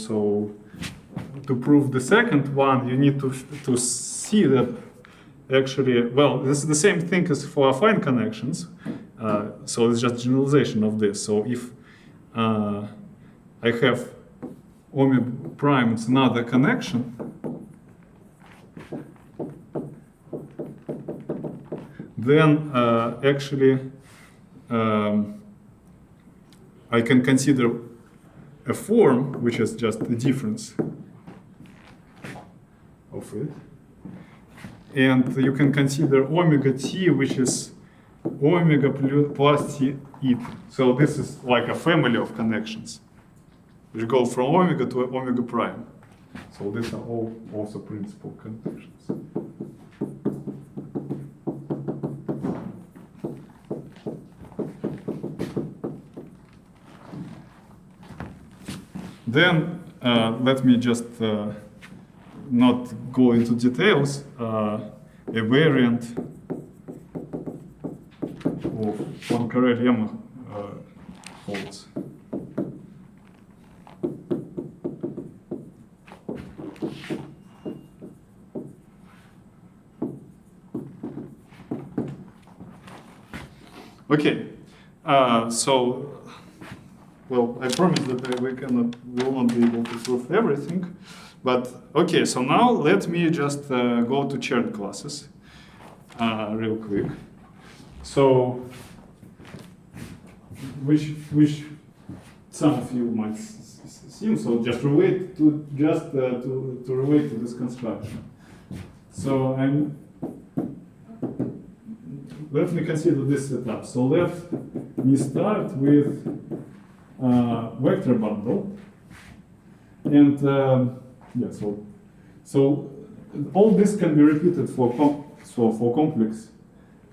[SPEAKER 1] to prove the second one, you need to see that actually, well, this is the same thing as for affine connections. So it's just generalization of this. So if I have omega prime, it's another connection, then actually I can consider a form which is just the difference of it. And you can consider omega t, which is omega plus t eta. So this is like a family of connections, which go from omega to omega prime. So these are all also principal connections. Then let me just not go into details. A variant of Poincare lemma holds. Okay, so. Well, I promise that we will not be able to prove everything, but okay. So now let me just go to Chern classes real quick. So, which some of you might see. So just relate to to relate to this construction. So let me consider this setup. So let me start with vector bundle, and yeah, so all this can be repeated for complex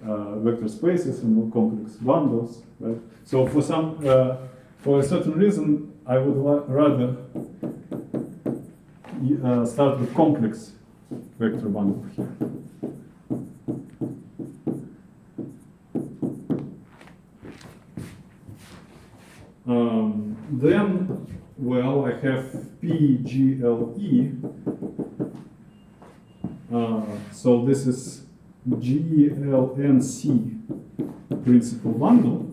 [SPEAKER 1] vector spaces and complex bundles, right? So for a certain reason, I would rather start with complex vector bundle here. Then, well, I have PGLE. So this is GLNC principal bundle.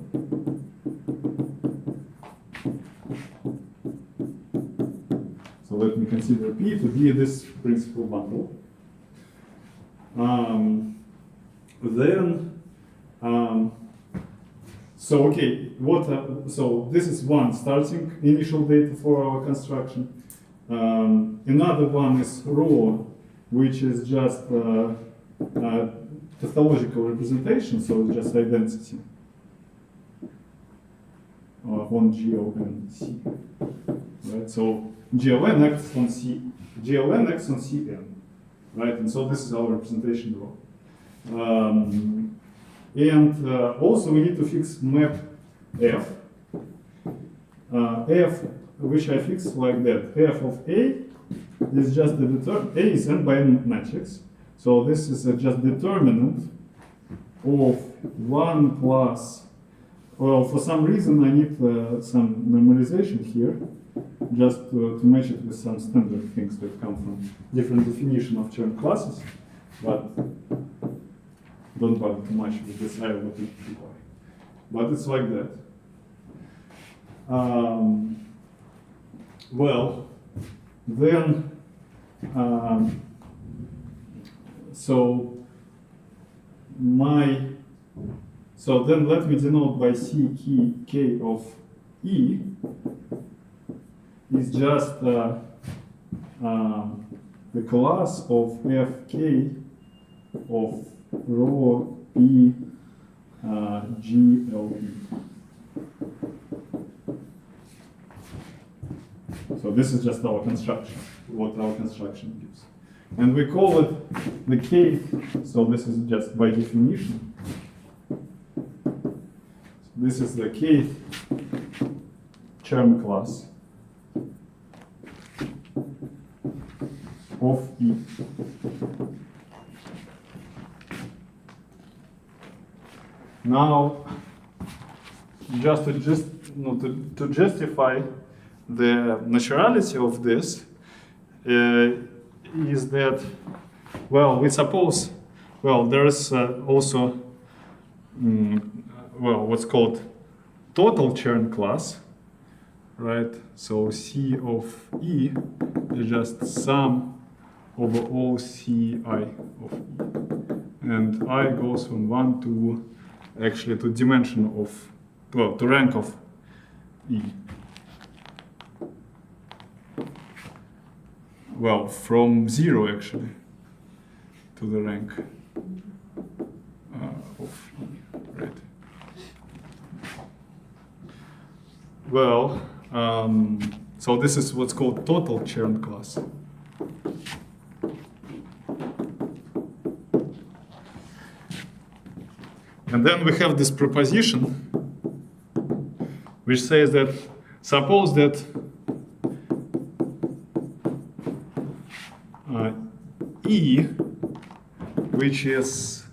[SPEAKER 1] So let me consider P to be this principal bundle. So okay, so this is one starting initial data for our construction. Another one is rho, which is just tautological representation, so it's just identity on GLN-C. Right? So GLN acts on C, GLN acts on Cn, right? And so this is our representation rho. And also we need to fix map F. F, which I fix like that. F of A is just the A is n by n matrix. So this is just determinant of 1 plus, well, for some reason I need some normalization here, just to match it with some standard things that come from different definition of Chern classes, but don't bother too much with this, I will not imply. But it's like that. Well, then, So then let me denote by C key K of E is just the class of Fk of rho P GLE. So this is just our construction, what our construction gives. And we call it the kth, so this is just by definition. This is the kth Chern class of E. Now, just to justify the naturality of this is that, well, we suppose, well, there is also, well, what's called total Chern class, right? So C of E is just sum over all Ci of E. And I goes from 1 to, actually, to dimension of, well, to rank of E. Well, from 0 actually to the rank of E, right? Well, so this is what's called total Chern class. And then we have this proposition which says that suppose that E, which is,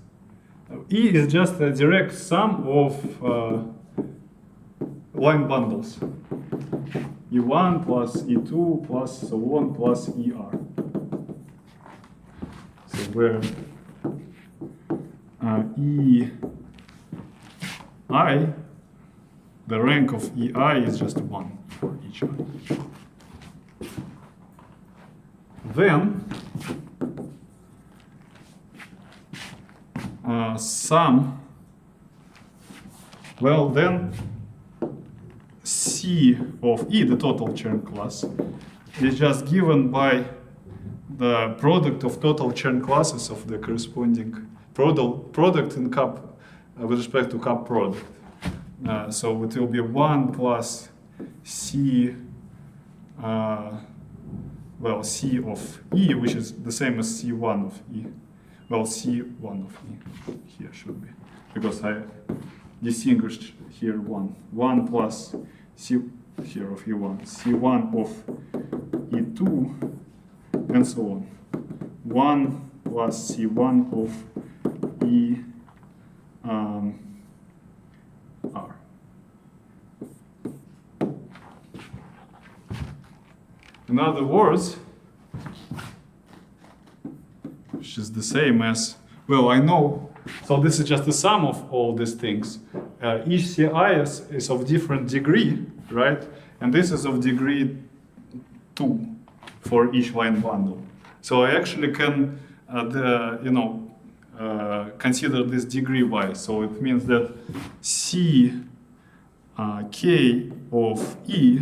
[SPEAKER 1] E is just a direct sum of line bundles. E1 plus E2 plus so on plus ER. So where EI, the rank of EI is just 1 for each I. Then sum, well then C of E, the total Chern class, is just given by the product of total Chern classes of the corresponding product in cup with respect to cup product. So it will be 1 plus C, well, C of E, which is the same as C1 of E. Well, C1 of E here should be, because I distinguished here 1. 1 plus C here of E1, C1 of E2, and so on. 1 plus C1 of E R. In other words, which is the same as, well, I know, so this is just the sum of all these things. Each Ci is of different degree, right? And this is of degree 2 for each line bundle. So I actually can, consider this degree wise. So it means that C K of E,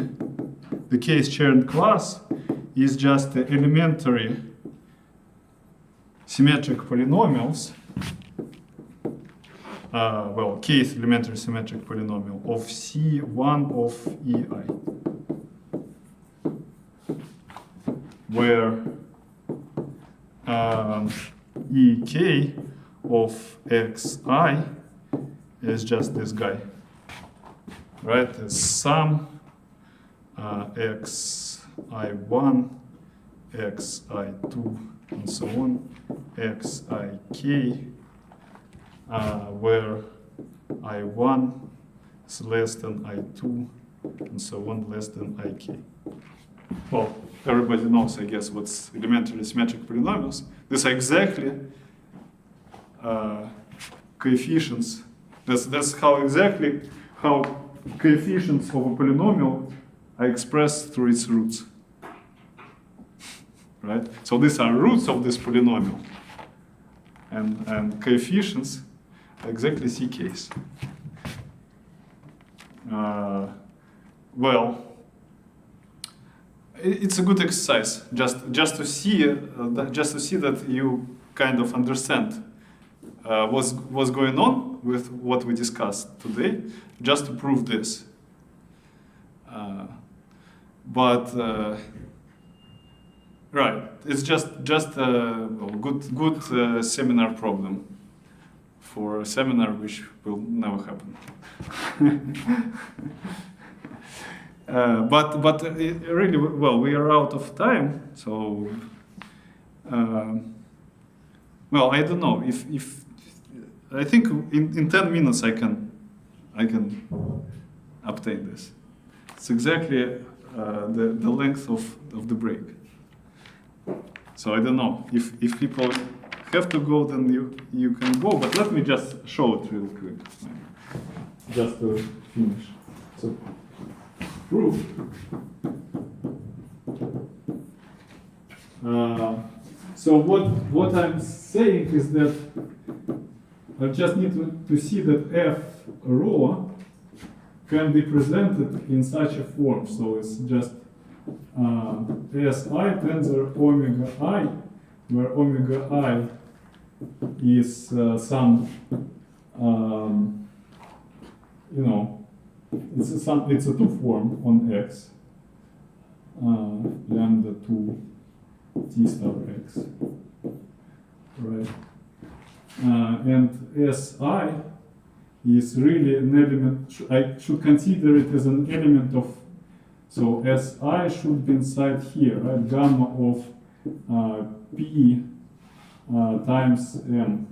[SPEAKER 1] the case Chern class, is just the elementary symmetric polynomials, well, kth elementary symmetric polynomial of C1 of EI, where EK of XI is just this guy, right? The sum XI1, XI2, and so on, XIK, where I1 is less than I2, and so on, less than IK. Well, everybody knows, I guess, what's elementary symmetric polynomials. These are exactly coefficients. That's how coefficients of a polynomial are expressed through its roots. Right? So these are roots of this polynomial. And coefficients exactly C case. Well, it's a good exercise just to see that you kind of understand what's going on with what we discussed today, just to prove this. Right, it's just a good seminar problem for a seminar which will never happen. But really, well, we are out of time, so well, I don't know if I think in 10 minutes I can obtain this. It's exactly the length of the break. So I don't know if people have to go, then you can go. But let me just show it real quick, just to finish. So proof. So what I'm saying is that I just need to see that F rho can be presented in such a form. So it's just SI tensor omega I, where omega I is some, it's a two form on X, lambda 2 T star X, right? And SI is really an element, I should consider it as an element of, so SI should be inside here, right? Gamma of P times N.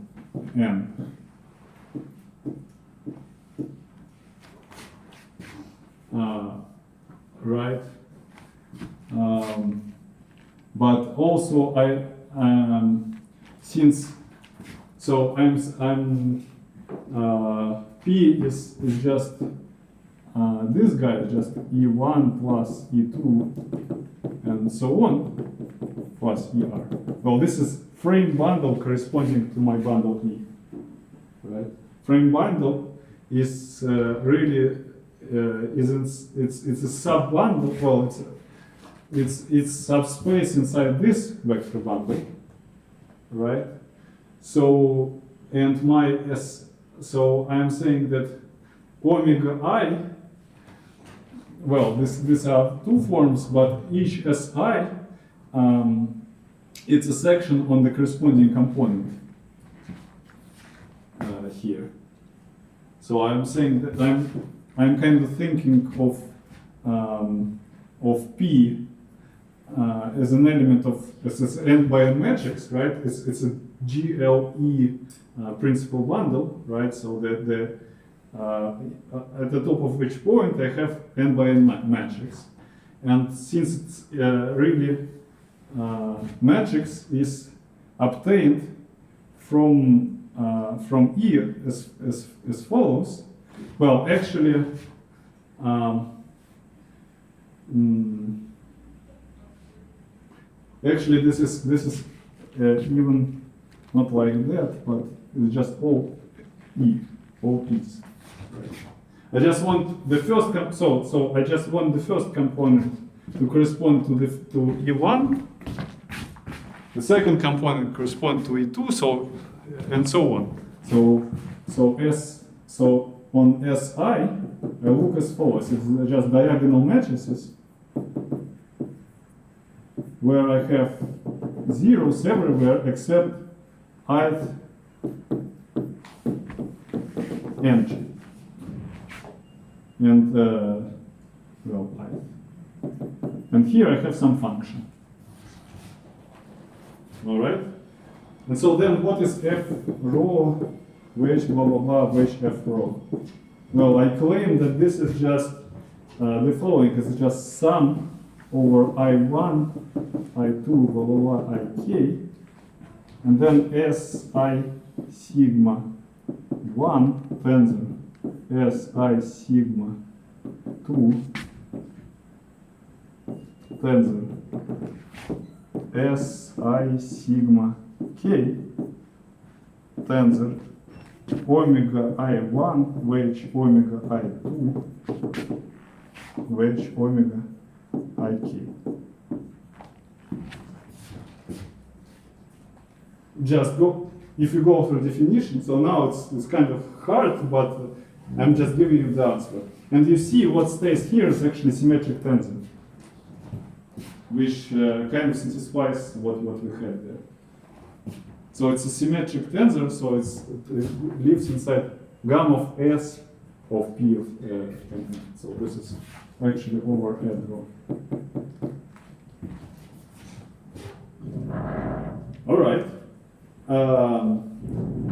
[SPEAKER 1] Right? But also since, so P is just this guy, just E1 plus E2 and so on plus ER. Well, this is frame bundle corresponding to my bundle E, right? Frame bundle is really it's a sub bundle. Well, it's subspace inside this vector bundle, right? So and so I'm saying that omega I. Well, these are two forms, but each SI, it's a section on the corresponding component here. So I'm saying that I'm kind of thinking of P as an element of n by n matrix, right? It's a GLE principal bundle, right? So that at the top of which point I have n by n matrix, and since it's really matrix is obtained from E as follows. Well, actually, actually this is even not like that, but it's just all E, all P's. I just want the first so I just want the first component to correspond to E1. The second component correspond to E2. So and so on. So on SI I look as follows. It's just diagonal matrices where I have zeros everywhere except ith ng. And well, and here I have some function. All right. And so then, what is f rho, which blah blah blah, which f rho? Well, I claim that this is just the following. It's just sum over I1, I2, blah blah blah, Ik, and then Si sigma 1 tensor. Si sigma 2 tensor Si sigma k tensor omega I1, wedge omega I2, wedge omega IK. Just go, if you go through definition, so now it's kind of hard, but I'm just giving you the answer. And you see what stays here is actually symmetric tensor, which kind of satisfies what we had there. So it's a symmetric tensor, so it lives inside gamma of S of P of n. So this is actually over N rho. All right.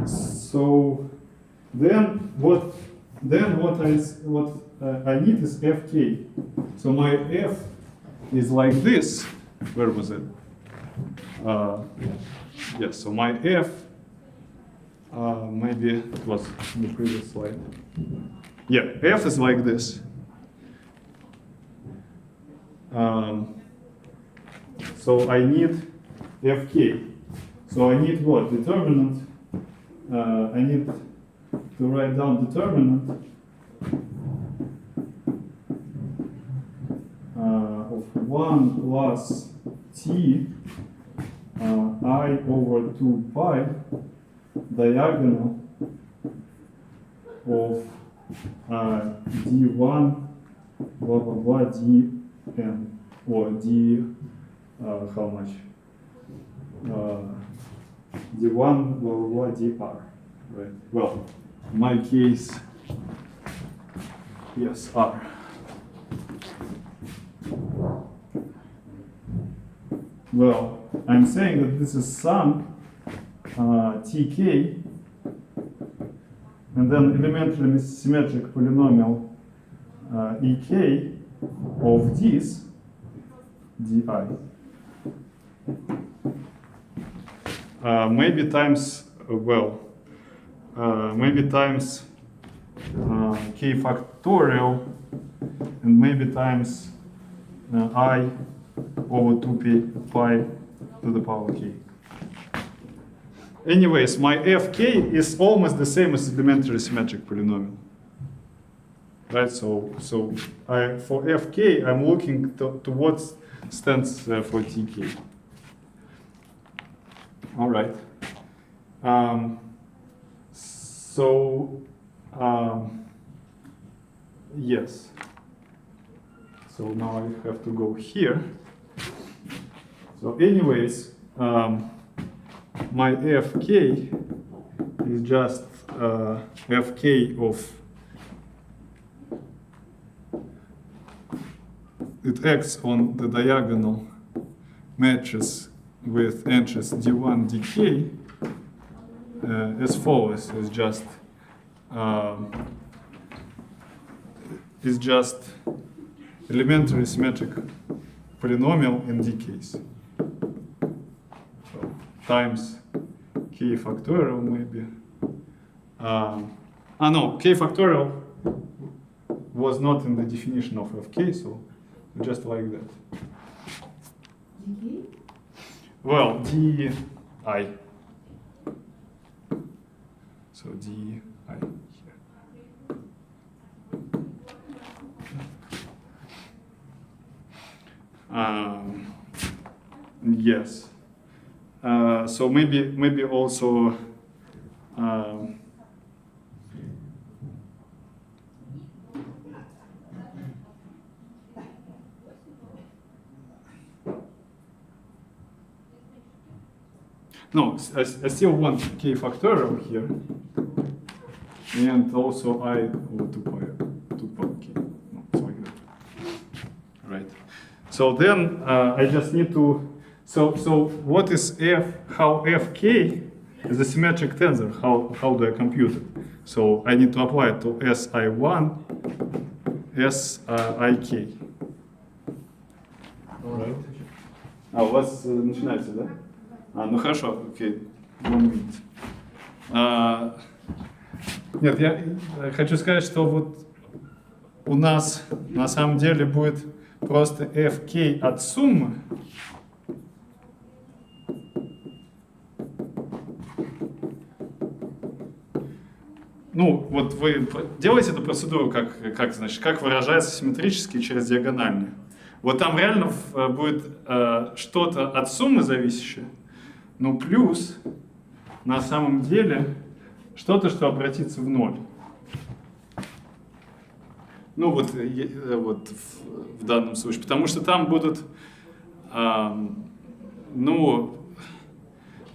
[SPEAKER 1] So then what I need is Fk. So my F is like this. Where was it? Yes. So my F maybe it was in the previous slide. Yeah, F is like this. So I need Fk. So I need what? Determinant. I need to write down determinant of 1 plus t I over 2 pi diagonal of d1 blah blah blah dn or d how much? D1 blah blah blah dr, right? Well, in my case, yes, r. Well, I'm saying that this is sum tk, and then elementary symmetric polynomial ek of this di. Maybe times, maybe times k factorial, and maybe times I over 2 pi to the power k. Anyways, my Fk is almost the same as elementary symmetric polynomial. Right, so for Fk, I'm looking to what stands for Tk. All right. Yes. So now I have to go here. So anyways, my Fk is just Fk of, it acts on the diagonal matches with entries d1, dk as follows. Is just elementary symmetric polynomial in dk's. So times k factorial maybe. No, k factorial was not in the definition of Fk, so just like that.
[SPEAKER 2] DK?
[SPEAKER 1] Well, di. So di here. Yes. So maybe also. No, I still want k factorial here, and also I over 2 pi k. No, it's like that. Right. So then I just need to. So what is f? How Fk is a symmetric tensor? How do I compute it? So I need to apply it to Si1, Sik. All right. У вас начинается, да? Ну хорошо, окей, 1 minute. Нет, я хочу сказать, что вот у нас на самом деле будет просто Fk от суммы. ну, вот вы делаете эту процедуру, как выражается симметрически через диагональную. Вот там реально будет что-то от суммы зависящее, но плюс на самом деле что-то, что обратится в ноль. Ну вот в данном случае, потому что там будут, ну,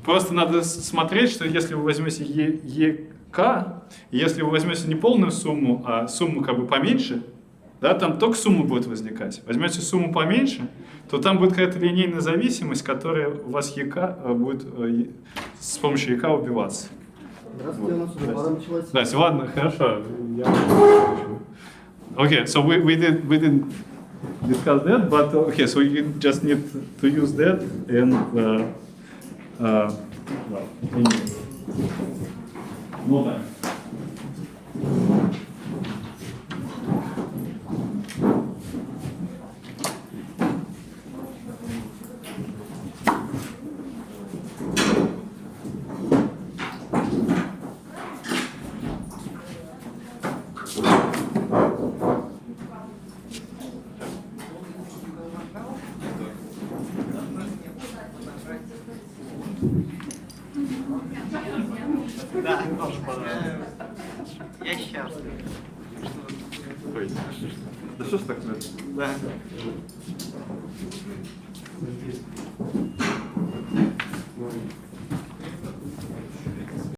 [SPEAKER 1] просто надо смотреть, что если вы возьмете ЕК, если вы возьмете не полную сумму, а сумму как бы поменьше, да, там только сумма будет возникать. Возьмете сумму поменьше, то там будет какая-то линейная зависимость, которая у вас ЕК будет с помощью ЕК убиваться.
[SPEAKER 5] Здравствуйте, у нас уже пора началась.
[SPEAKER 1] Да, ладно, хорошо. Okay, so we didn't discuss that, but okay, so you just need to use that and well, anyway. No time.
[SPEAKER 4] Да, тоже понравилось. Я счастлив.
[SPEAKER 1] Да что ж так?
[SPEAKER 4] Да.